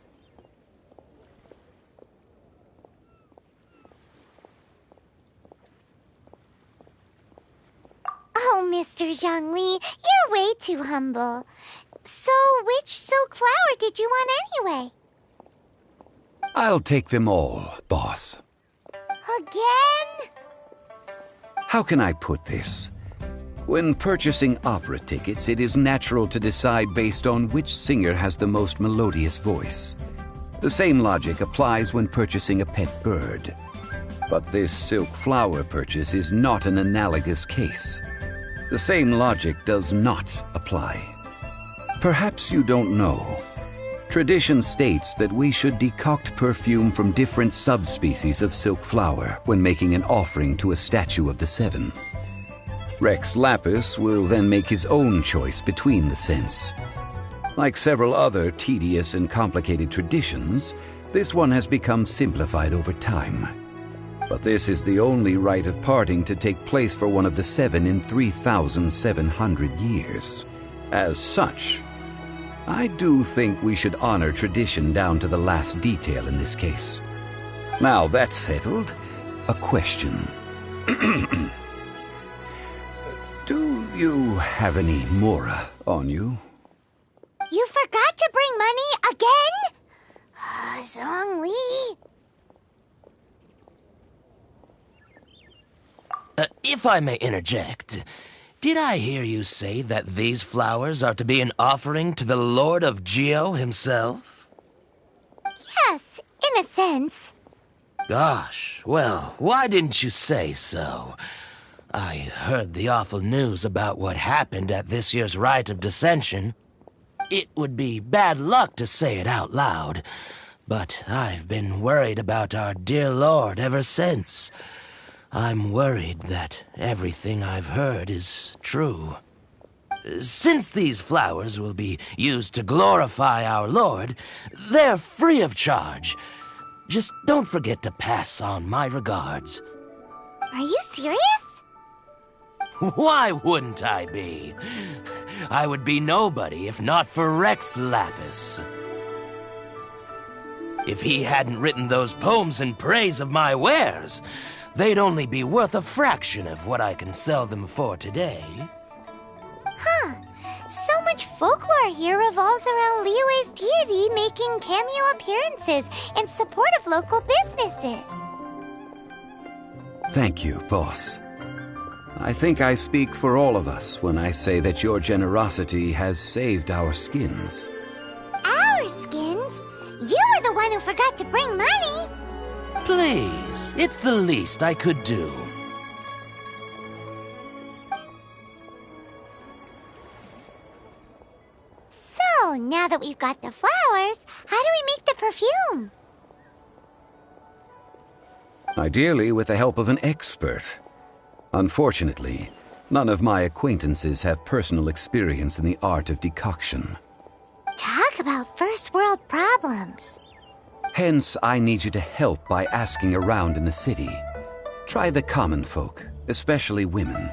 Oh, Mr. Zhongli, you're way too humble. So, which silk flower did you want anyway? I'll take them all, boss. Again? How can I put this? When purchasing opera tickets, it is natural to decide based on which singer has the most melodious voice. The same logic applies when purchasing a pet bird. But this silk flower purchase is not an analogous case. The same logic does not apply. Perhaps you don't know. Tradition states that we should decoct perfume from different subspecies of silk flower when making an offering to a statue of the seven. Rex Lapis will then make his own choice between the scents. Like several other tedious and complicated traditions, this one has become simplified over time. But this is the only rite of parting to take place for one of the seven in 3,700 years. As such, I do think we should honor tradition down to the last detail in this case. Now that's settled, a question. Do you have any mora on you? You forgot to bring money again? Zhongli. If I may interject, did I hear you say that these flowers are to be an offering to the Lord of Geo himself? Yes, in a sense. Gosh, well, why didn't you say so? I heard the awful news about what happened at this year's Rite of Dissension. It would be bad luck to say it out loud, but I've been worried about our dear Lord ever since. I'm worried that everything I've heard is true. Since these flowers will be used to glorify our Lord, they're free of charge. Just don't forget to pass on my regards. Are you serious? Why wouldn't I be? I would be nobody if not for Rex Lapis. If he hadn't written those poems in praise of my wares, they'd only be worth a fraction of what I can sell them for today. Huh. So much folklore here revolves around Liyue's deity making cameo appearances in support of local businesses. Thank you, boss. I think I speak for all of us when I say that your generosity has saved our skins. Our skins? You were the one who forgot to bring money. Please, it's the least I could do. So, now that we've got the flowers, how do we make the perfume? Ideally with the help of an expert. Unfortunately, none of my acquaintances have personal experience in the art of decoction. Talk about first world problems. Hence, I need you to help by asking around in the city. Try the common folk, especially women.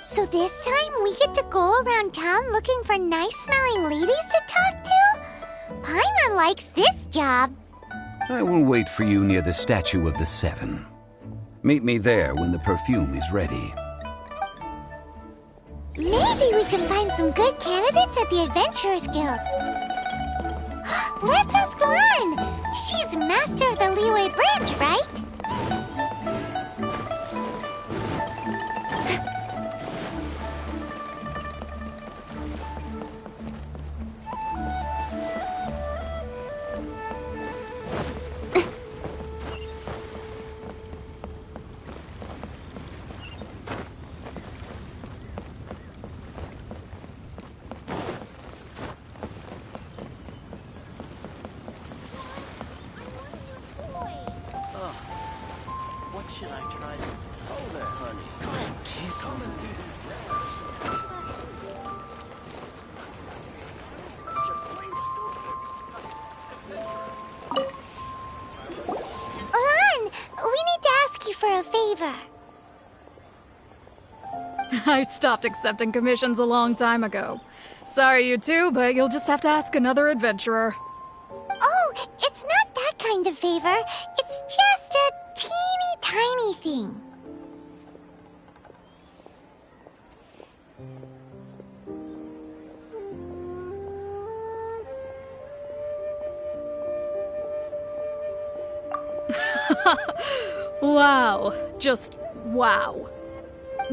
So this time we get to go around town looking for nice-smelling ladies to talk to? Paimon likes this job. I will wait for you near the Statue of the Seven. Meet me there when the perfume is ready. Maybe we can find some good candidates at the Adventurers Guild. Let's ask Lan. She's master of the Liyue branch, right? Should I try this time? Oh there, honey. Come and see these wares. That's just plain stupid. Lan, we need to ask you for a favor. I stopped accepting commissions a long time ago. Sorry, you two, but you'll just have to ask another adventurer. Oh, it's not that kind of favor. It's just a teeny tiny thing. Wow. Just wow.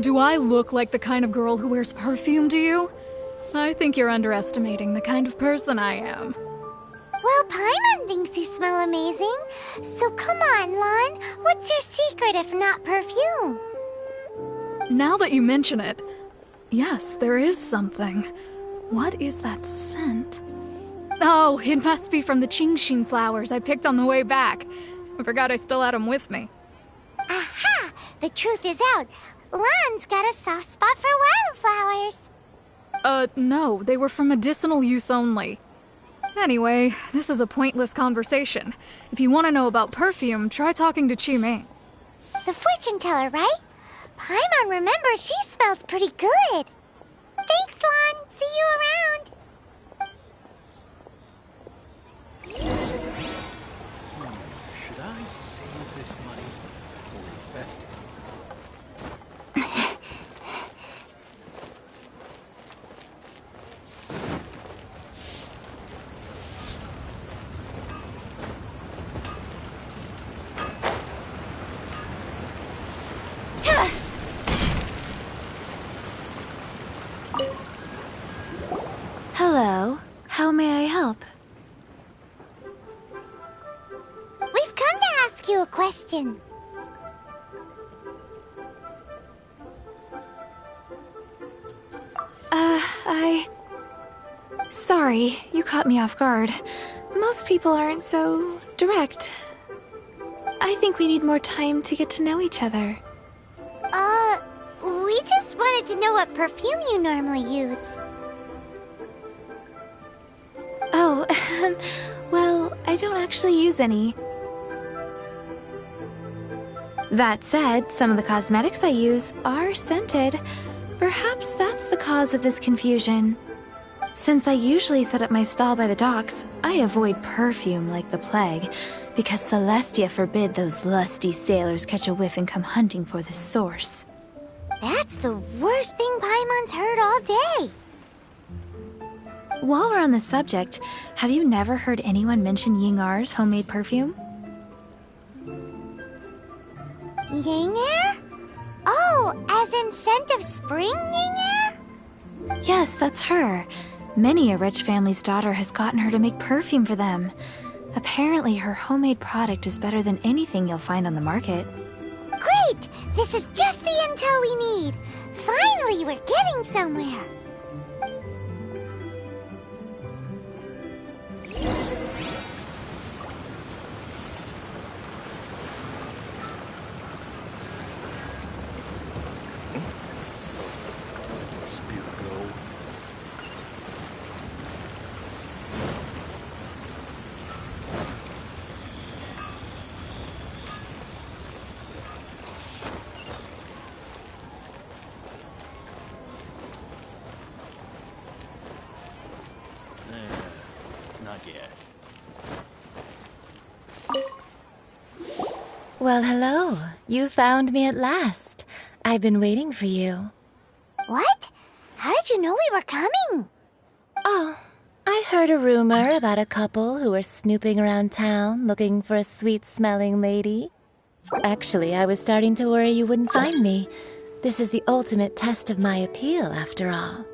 Do I look like the kind of girl who wears perfume to you? I think you're underestimating the kind of person I am. Well, Paimon thinks you smell amazing. So come on, Lan. What's your secret if not perfume? Now that you mention it, yes, there is something. What is that scent? Oh, it must be from the Qingxin flowers I picked on the way back. I forgot I still had them with me. Aha! The truth is out. Lan's got a soft spot for wildflowers. No, they were for medicinal use only. Anyway, this is a pointless conversation. If you want to know about perfume, try talking to Qimei. The fortune teller, right? Paimon remembers she smells pretty good. Thanks, Lan. See you around. Should I save this money or invest it? Hello. How may I help? We've come to ask you a question. Sorry, you caught me off guard. Most people aren't so direct. I think we need more time to get to know each other. We just wanted to know what perfume you normally use. Oh, well, I don't actually use any. That said, some of the cosmetics I use are scented. Perhaps that's the cause of this confusion. Since I usually set up my stall by the docks, I avoid perfume like the plague, because Celestia forbid those lusty sailors catch a whiff and come hunting for the source. That's the worst thing Paimon's heard all day. While we're on the subject, have you never heard anyone mention Yingar's homemade perfume? Yingar? Oh, as in scent of spring, Yingar? Yes, that's her. Many a rich family's daughter has gotten her to make perfume for them. Apparently, her homemade product is better than anything you'll find on the market. Great! This is just the intel we need. Finally, we're getting somewhere. Not yet. Well, hello. You found me at last. I've been waiting for you. What? How did you know we were coming? Oh, I heard a rumor about a couple who were snooping around town looking for a sweet-smelling lady. Actually, I was starting to worry you wouldn't find me. This is the ultimate test of my appeal, after all.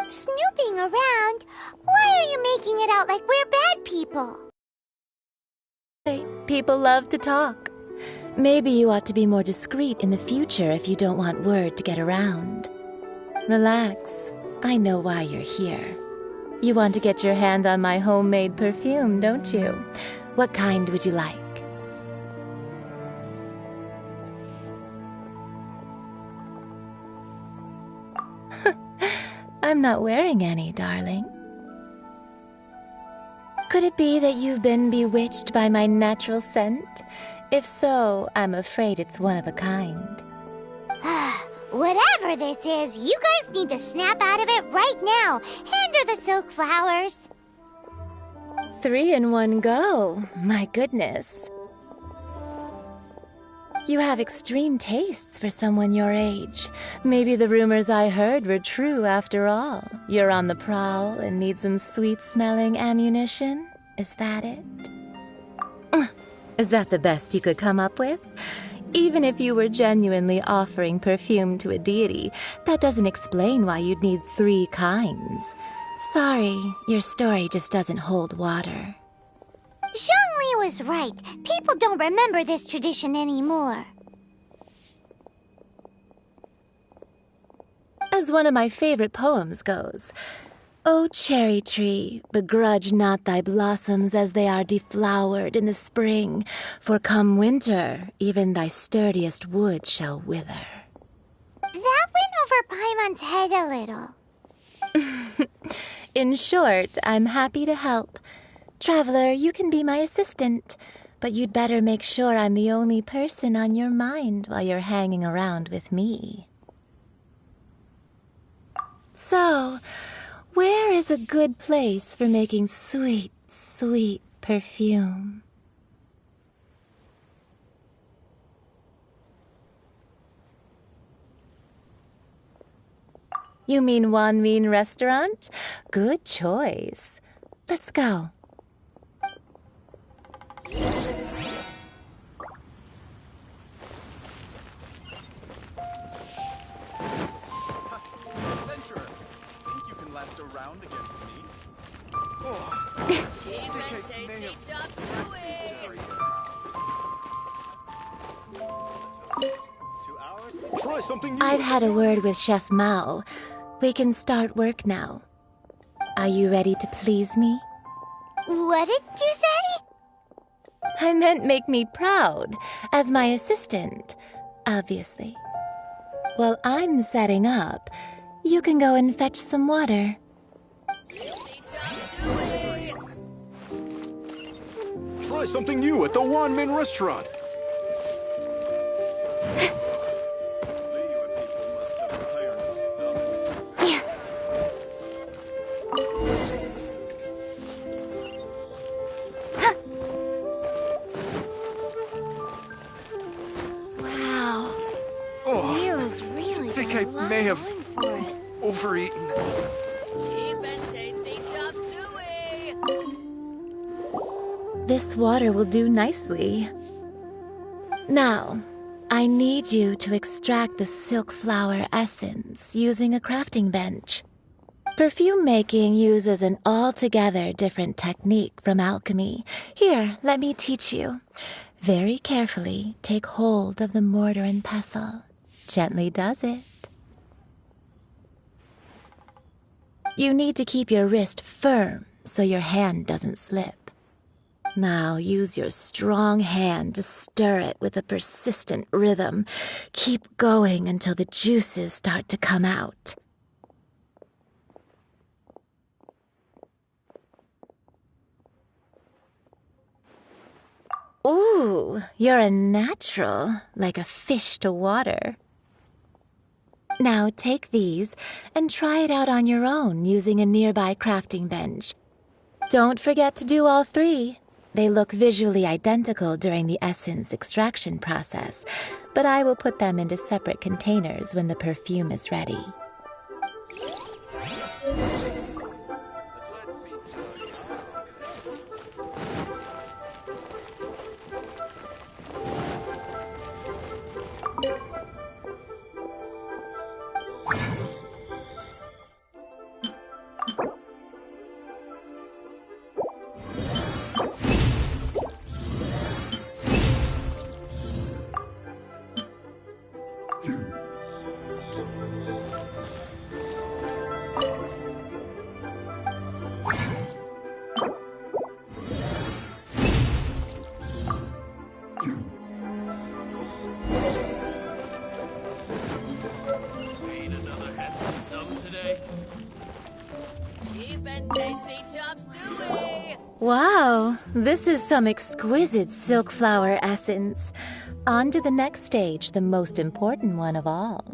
Snooping around? Why are you making it out like we're bad people? Hey, people love to talk. Maybe you ought to be more discreet in the future if you don't want word to get around. Relax. I know why you're here. You want to get your hand on my homemade perfume, don't you? What kind would you like? I'm not wearing any, darling. Could it be that you've been bewitched by my natural scent? If so, I'm afraid it's one of a kind. Whatever this is, you guys need to snap out of it right now. Hand her the silk flowers. 3 in 1 go. My goodness. You have extreme tastes for someone your age. Maybe the rumors I heard were true after all. You're on the prowl and need some sweet-smelling ammunition? Is that it? Is that the best you could come up with? Even if you were genuinely offering perfume to a deity, that doesn't explain why you'd need 3 kinds. Sorry, your story just doesn't hold water. Zhongli was right. People don't remember this tradition anymore. As one of my favorite poems goes, O cherry tree, begrudge not thy blossoms as they are deflowered in the spring, for come winter, even thy sturdiest wood shall wither. That went over Paimon's head a little. In short, I'm happy to help. Traveler, you can be my assistant, but you'd better make sure I'm the only person on your mind while you're hanging around with me. So, where is a good place for making sweet, sweet perfume? You mean Wanmin Restaurant? Good choice. Let's go. Adventurer, think you can last a round against me? Try something I've had a word with Chef Mao. We can start work now. Are you ready to please me? What did you say? I meant make me proud, as my assistant, obviously. While I'm setting up, you can go and fetch some water. Try something new at the Wanmin Restaurant. may have overeaten. Cheap and tasty chop suey! This water will do nicely. Now, I need you to extract the silk flower essence using a crafting bench. Perfume making uses an altogether different technique from alchemy. Here, let me teach you. Very carefully, take hold of the mortar and pestle. Gently does it. You need to keep your wrist firm so your hand doesn't slip. Now use your strong hand to stir it with a persistent rhythm. Keep going until the juices start to come out. Ooh, you're a natural, like a fish to water. Now take these and try it out on your own using a nearby crafting bench. Don't forget to do all three. They look visually identical during the essence extraction process, but I will put them into separate containers when the perfume is ready. Wow, this is some exquisite silk flower essence. On to the next stage, the most important one of all.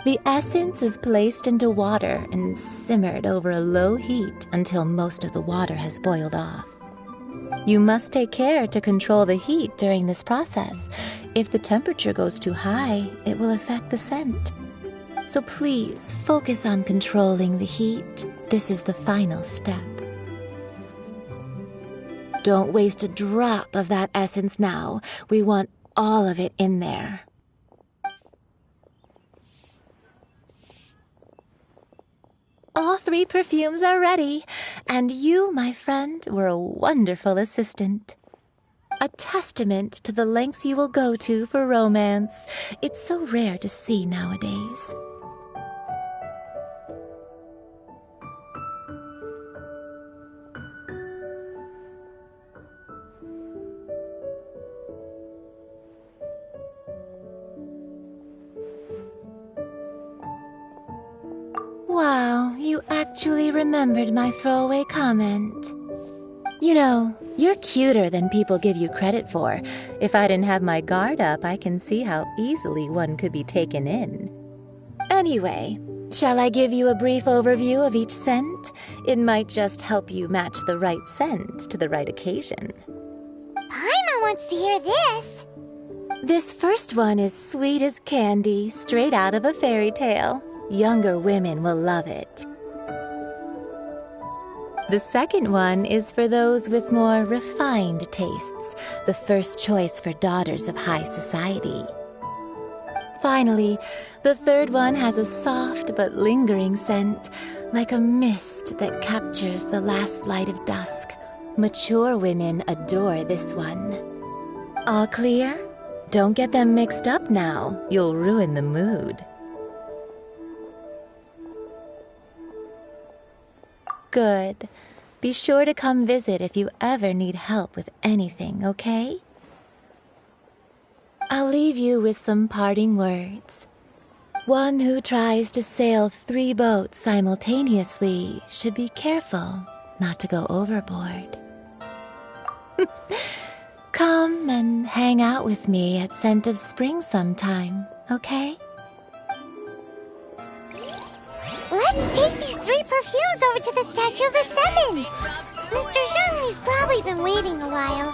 The essence is placed into water and simmered over a low heat until most of the water has boiled off. You must take care to control the heat during this process. If the temperature goes too high, it will affect the scent. So please focus on controlling the heat. This is the final step. Don't waste a drop of that essence now. We want all of it in there. All three perfumes are ready, and you, my friend, were a wonderful assistant. A testament to the lengths you will go to for romance. It's so rare to see nowadays. Wow, you actually remembered my throwaway comment. You know, you're cuter than people give you credit for. If I didn't have my guard up, I can see how easily one could be taken in. Anyway, shall I give you a brief overview of each scent? It might just help you match the right scent to the right occasion. Paimon wants to hear this. This first one is sweet as candy, straight out of a fairy tale. Younger women will love it. The second one is for those with more refined tastes, the first choice for daughters of high society. Finally, the third one has a soft but lingering scent, like a mist that captures the last light of dusk. Mature women adore this one. All clear? Don't get them mixed up now. You'll ruin the mood. Good. Be sure to come visit if you ever need help with anything, okay? I'll leave you with some parting words. One who tries to sail 3 boats simultaneously should be careful not to go overboard. Come and hang out with me at Scent of Spring sometime, okay? Let's take these 3 perfumes over to the Statue of the Seven. Mr. Zhongli's probably been waiting a while.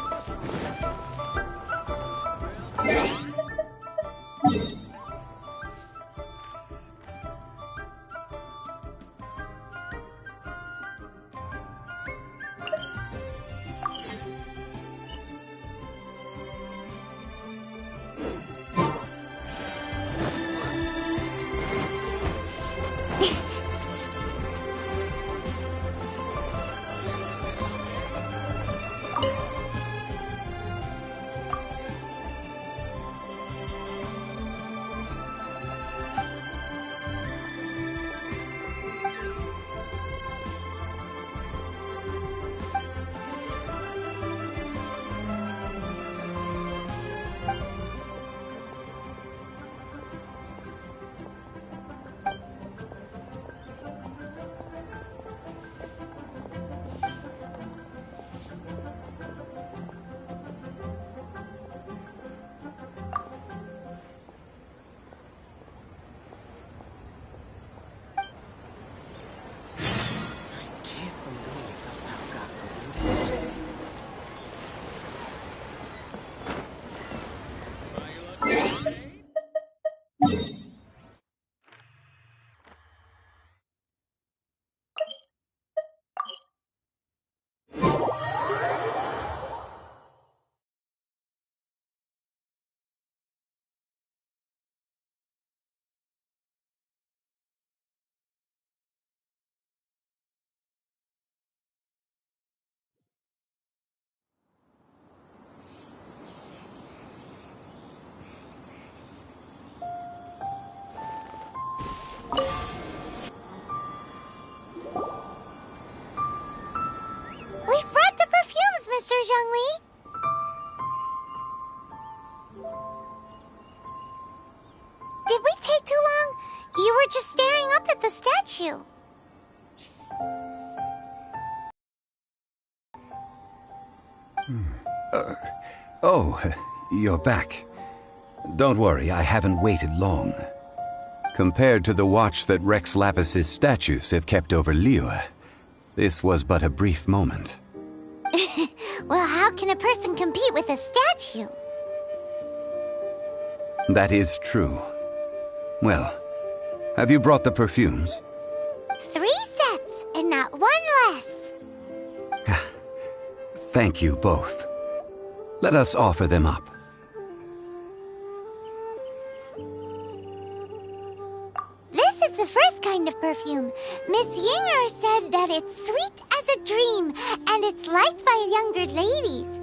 We've brought the perfumes, Mr. Zhongli. Did we take too long? You were just staring up at the statue. Oh, you're back. Don't worry, I haven't waited long. Compared to the watch that Rex Lapis's statues have kept over Liyue, this was but a brief moment. Well, how can a person compete with a statue? That is true. Well, have you brought the perfumes? 3 sets, and not 1 less. Thank you both. Let us offer them up. This is the first kind of perfume. Miss Yinger said that it's sweet as a dream, and it's liked by younger ladies.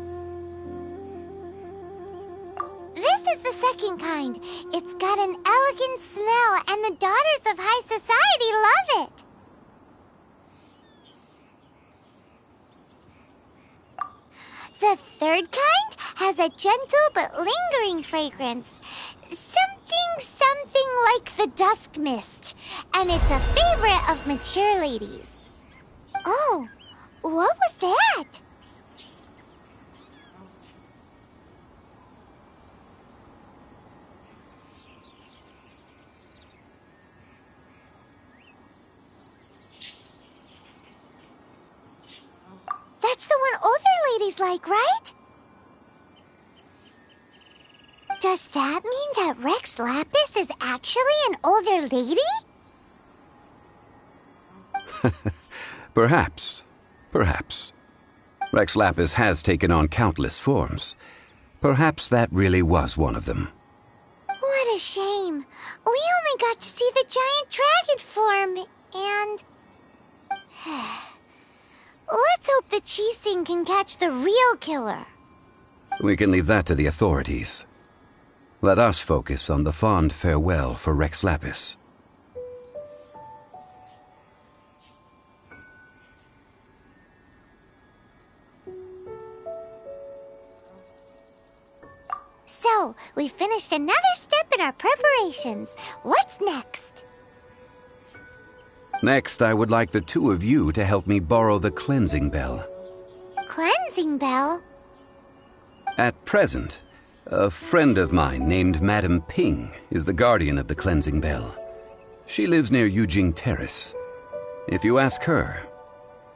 This is the second kind. It's got an elegant smell, and the daughters of high society love it. The third kind has a gentle but lingering fragrance. Something like the dusk mist. And it's a favorite of mature ladies. Oh, what was that? That's the one older ladies like, right? Does that mean that Rex Lapis is actually an older lady? Perhaps. Perhaps. Rex Lapis has taken on countless forms. Perhaps that really was one of them. What a shame. We only got to see the giant dragon form, and... Let's hope the Qixing can catch the real killer. We can leave that to the authorities. Let us focus on the fond farewell for Rex Lapis. So, we finished another step in our preparations. What's next? Next, I would like the two of you to help me borrow the cleansing bell. Cleansing bell? At present, a friend of mine named Madame Ping is the guardian of the cleansing bell. She lives near Yujing Terrace. If you ask her,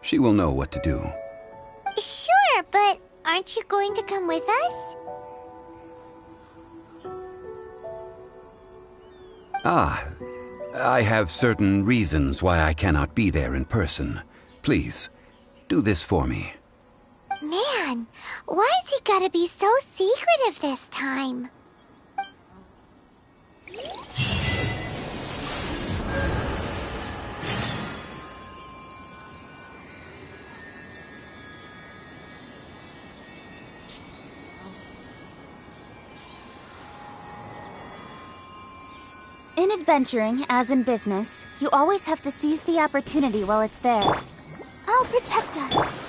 she will know what to do. Sure, but aren't you going to come with us? Ah, I have certain reasons why I cannot be there in person. Please, do this for me. Man, why is he gotta be so secretive this time? In adventuring, as in business, you always have to seize the opportunity while it's there. I'll protect us.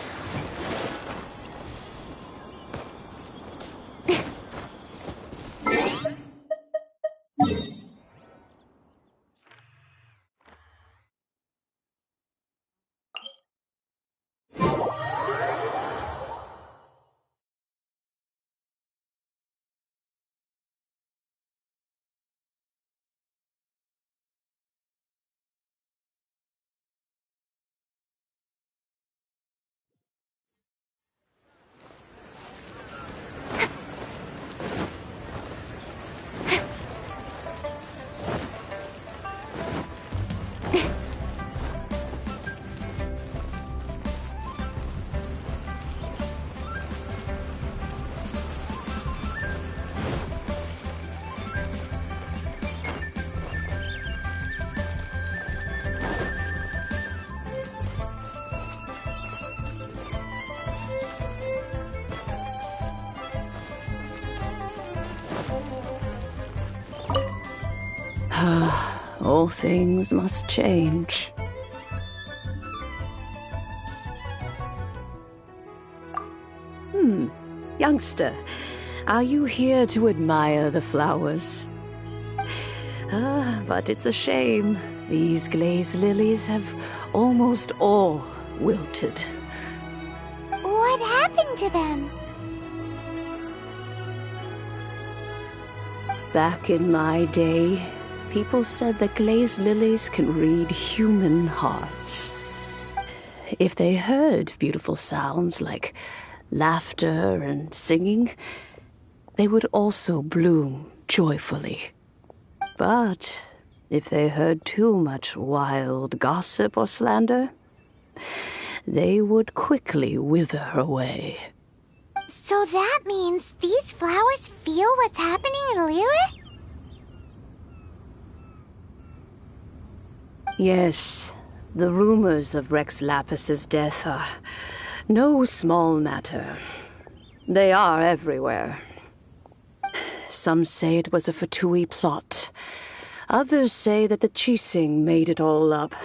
All things must change. Youngster, are you here to admire the flowers? But it's a shame. These glazed lilies have almost all wilted. What happened to them? Back in my day, people said that glazed lilies can read human hearts. If they heard beautiful sounds like laughter and singing, they would also bloom joyfully. But if they heard too much wild gossip or slander, they would quickly wither away. So that means these flowers feel what's happening in Liyue? Yes, the rumors of Rex Lapis's death are no small matter. They are everywhere. Some say it was a Fatui plot. Others say that the Chising made it all up.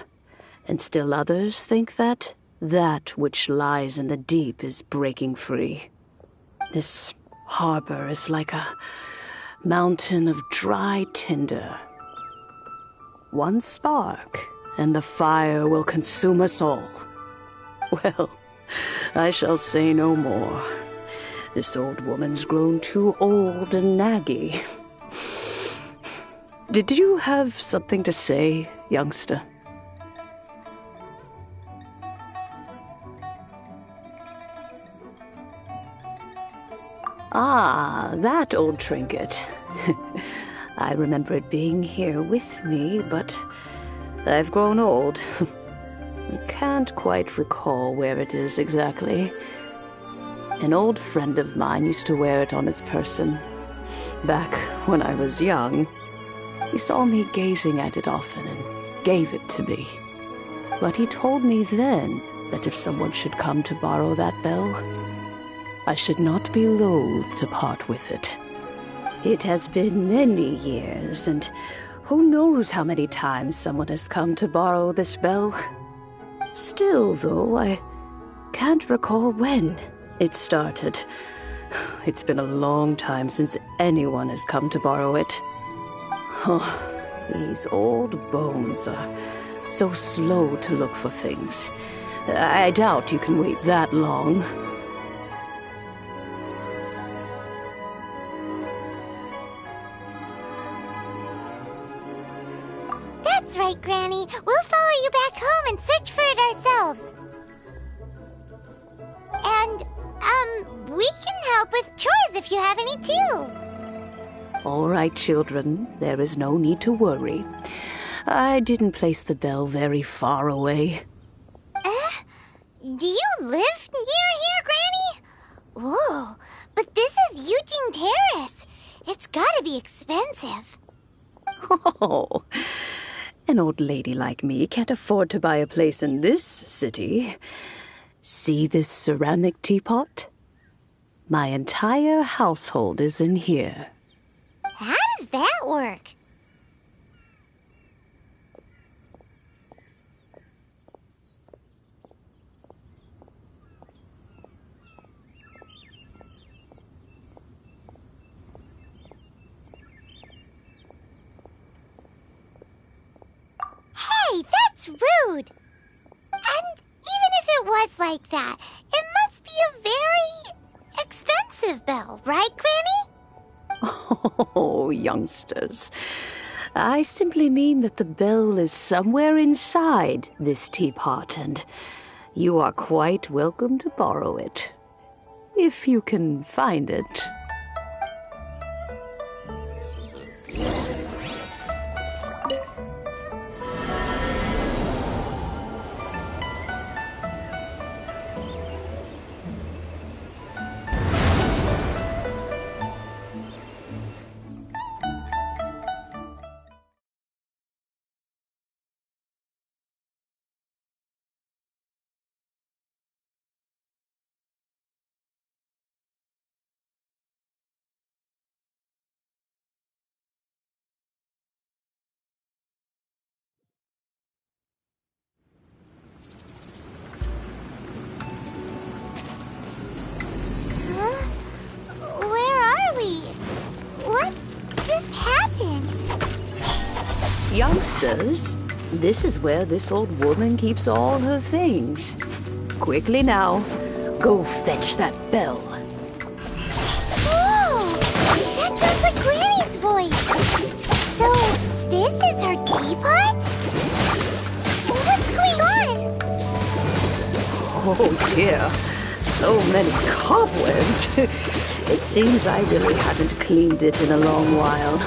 And still others think that that which lies in the deep is breaking free. This harbor is like a mountain of dry tinder. One spark, and the fire will consume us all. Well, I shall say no more. This old woman's grown too old and naggy. Did you have something to say, youngster? Ah, that old trinket. I remember it being here with me, but I've grown old. I can't quite recall where it is exactly. An old friend of mine used to wear it on his person. Back when I was young, he saw me gazing at it often and gave it to me. But he told me then that if someone should come to borrow that bell, I should not be loath to part with it. It has been many years, and who knows how many times someone has come to borrow this bell. Still, though, I can't recall when it started. It's been a long time since anyone has come to borrow it. Oh, these old bones are so slow to look for things. I doubt you can wait that long. That's right, Granny. We'll follow you back home and search for it ourselves. And, we can help with chores if you have any too. All right, children, there is no need to worry. I didn't place the bell very far away. Do you live near here, Granny? Whoa, but this is Eugene Terrace. It's gotta be expensive. Oh, an old lady like me can't afford to buy a place in this city. See this ceramic teapot? My entire household is in here. How does that work? Hey, that's rude! And even if it was like that, it must be a very expensive bell, right, Granny? Oh, youngsters. I simply mean that the bell is somewhere inside this teapot, and you are quite welcome to borrow it. If you can find it. Where are we? What just happened? Youngsters, this is where this old woman keeps all her things. Quickly now, go fetch that bell. Whoa! That sounds like Granny's voice. So, this is her teapot? What's going on? Oh dear, so many cobwebs. It seems I really haven't cleaned it in a long while.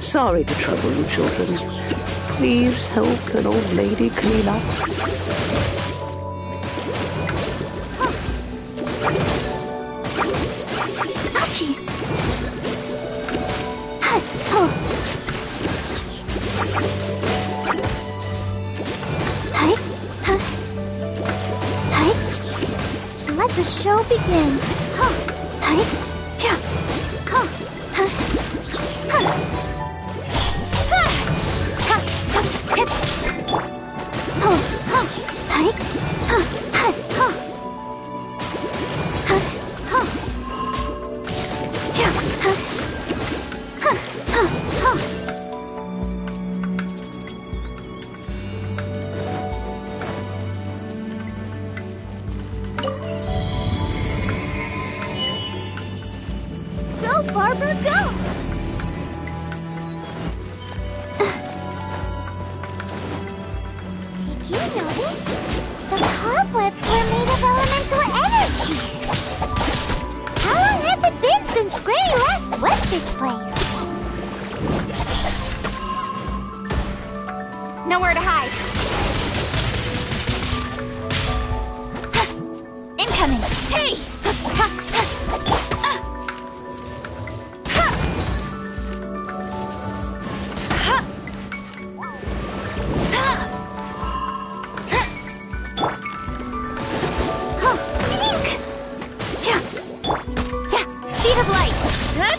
Sorry to trouble you, children. Please help an old lady clean up. Achie! Oh. Let the show begin. Go, Barbara, go! Did you notice? The cobwebs were made of elemental energy. How long has it been since Granny last swept this place? Nowhere to hide. Incoming. Hey! Speed of light. Hey!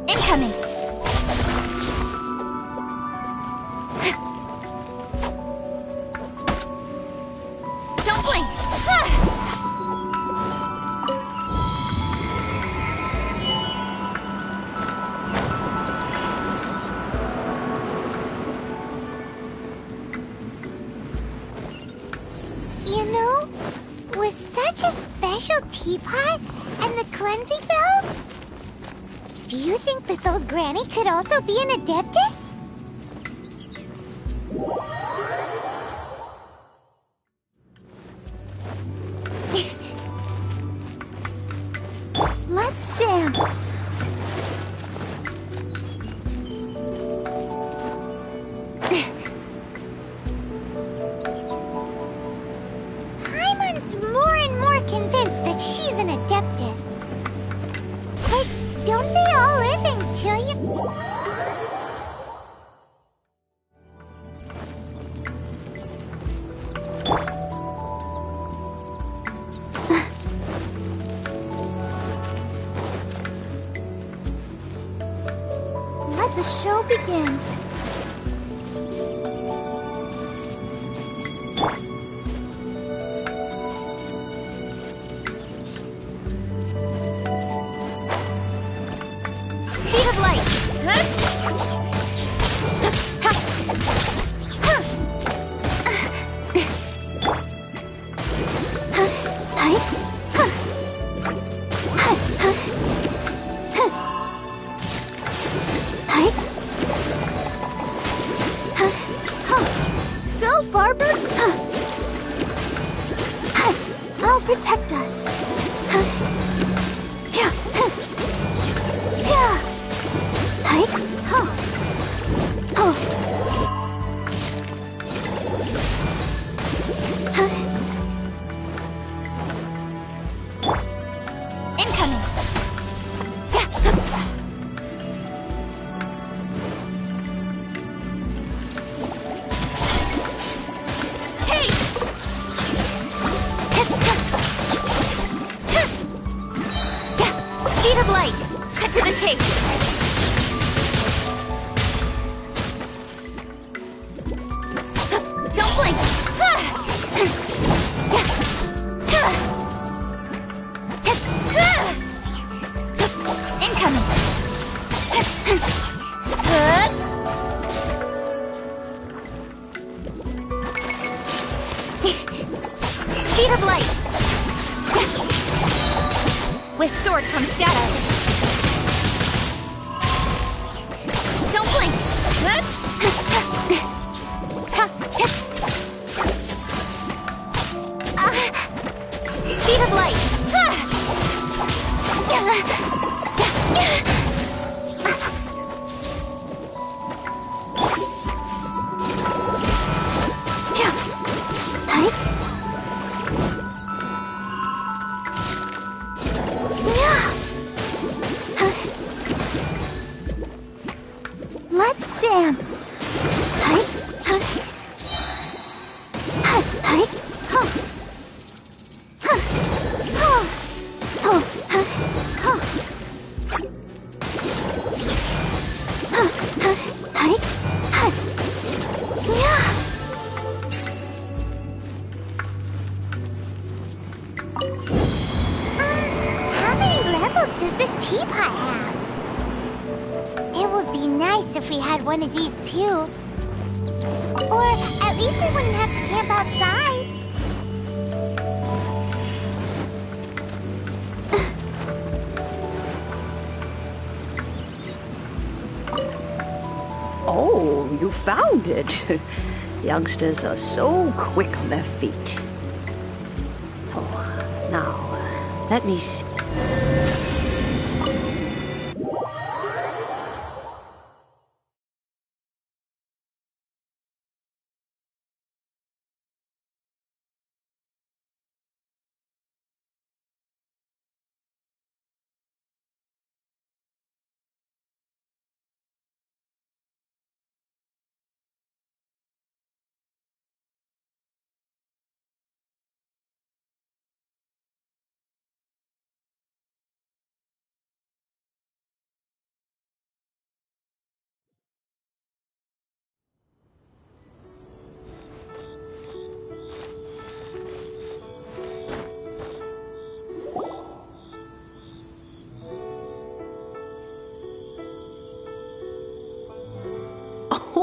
Incoming. Don't blink. You know, with such a special teapot and the cleansing bell, Do you think this old granny could also be an Adeptus? Let's dance. Paimon's more and more convinced that she's an Adeptus. But don't they all live in Chilium? Let the show begin. Speed of light. Go, Barber! I'll protect us. Incoming! Hey! Speed of light! Cut to the chase! Don't blink! Incoming! Speed of light! With sword comes shadow. Don't blink! Speed of light! Let's dance. How many levels does this teapot have? It would be nice if we had one of these too. Or at least we wouldn't have to camp outside. Oh, you found it. Youngsters are so quick on their feet. Oh, now, let me see.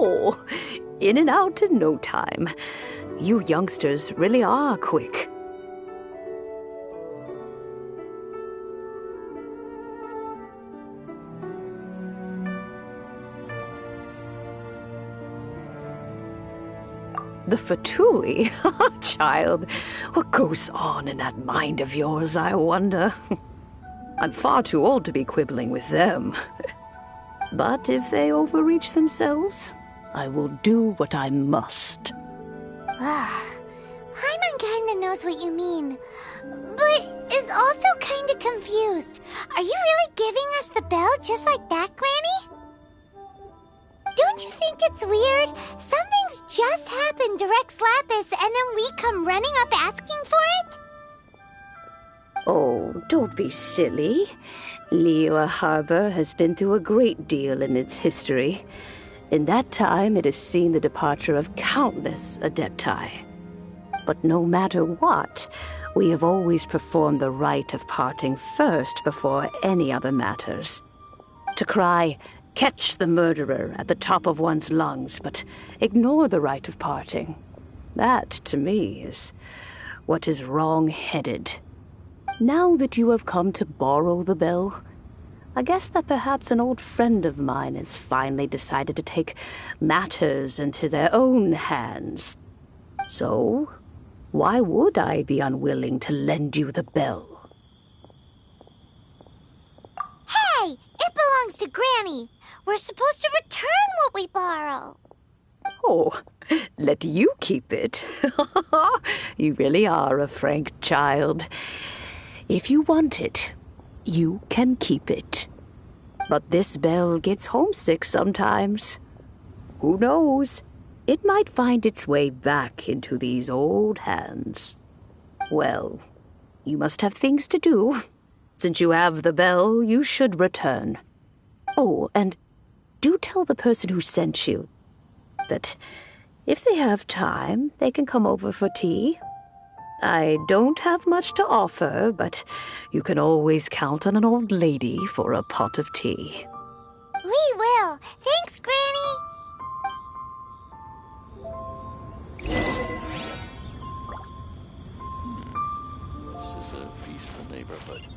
Oh, in and out in no time. You youngsters really are quick. The Fatui? Child, what goes on in that mind of yours, I wonder? I'm far too old to be quibbling with them. But if they overreach themselves, I will do what I must. Paimon kinda knows what you mean, but is also kinda confused. Are you really giving us the bell just like that, Granny? Don't you think it's weird? Something's just happened to Rex Lapis and then we come running up asking for it? Oh, don't be silly. Liyue Harbor has been through a great deal in its history. In that time, it has seen the departure of countless Adepti. But no matter what, we have always performed the rite of parting first before any other matters. To cry, "Catch the murderer," at the top of one's lungs, but ignore the rite of parting. That, to me, is what is wrong-headed. Now that you have come to borrow the bell, I guess that perhaps an old friend of mine has finally decided to take matters into their own hands. So, why would I be unwilling to lend you the bell? Hey! It belongs to Granny! We're supposed to return what we borrow! Oh, let you keep it. You really are a frank child. If you want it, you can keep it. But this bell gets homesick sometimes. Who knows? It might find its way back into these old hands. Well, you must have things to do. Since you have the bell, you should return. Oh, and do tell the person who sent you that if they have time, they can come over for tea. I don't have much to offer, but you can always count on an old lady for a pot of tea. We will. Thanks, Granny. This is a peaceful neighborhood.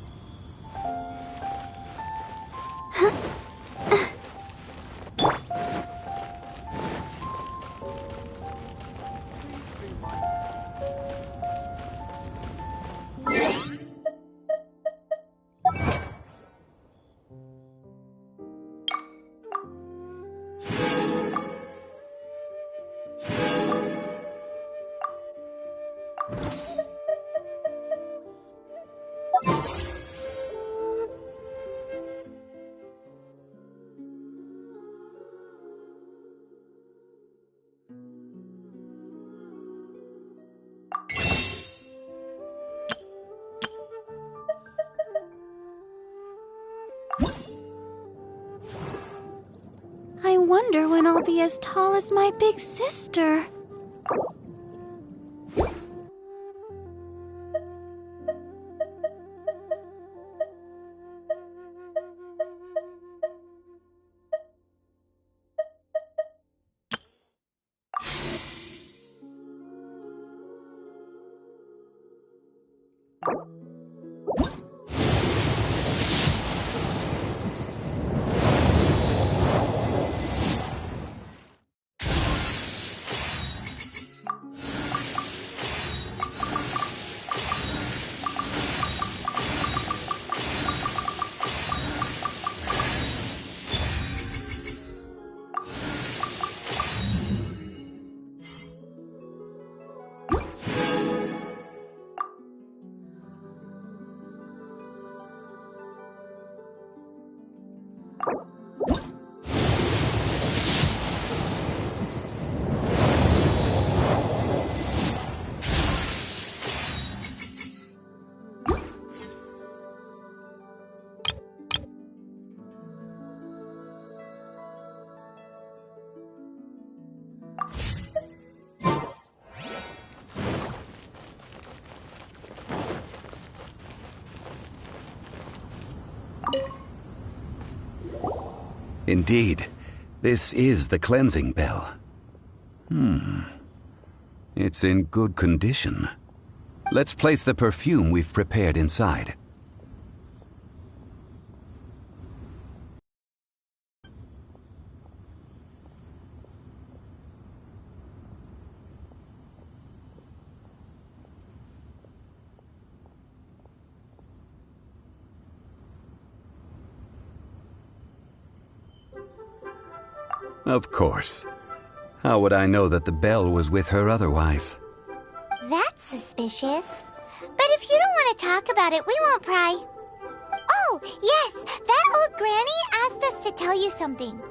I wonder when I'll be as tall as my big sister. Indeed, this is the cleansing bell. It's in good condition. Let's place the perfume we've prepared inside. Of course. How would I know that the bell was with her otherwise? That's suspicious. But if you don't want to talk about it, we won't pry. Oh, yes, that old granny asked us to tell you something.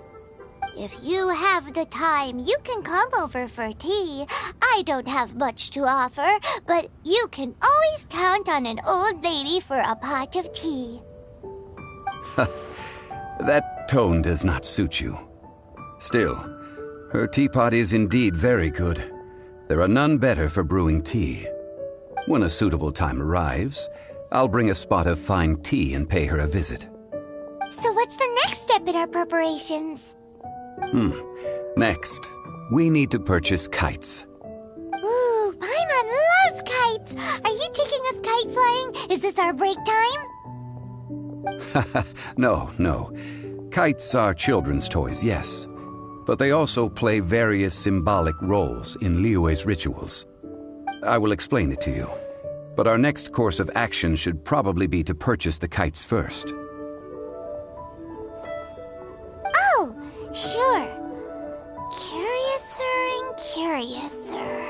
If you have the time, you can come over for tea. I don't have much to offer, but you can always count on an old lady for a pot of tea. That tone does not suit you. Still, her teapot is indeed very good. There are none better for brewing tea. When a suitable time arrives, I'll bring a spot of fine tea and pay her a visit. So what's the next step in our preparations? Next, we need to purchase kites. Ooh, Paimon loves kites! Are you taking us kite flying? Is this our break time? No. Kites are children's toys, yes. But they also play various symbolic roles in Liyue's rituals. I will explain it to you. But our next course of action should probably be to purchase the kites first. Oh, sure. Curiouser and curiouser.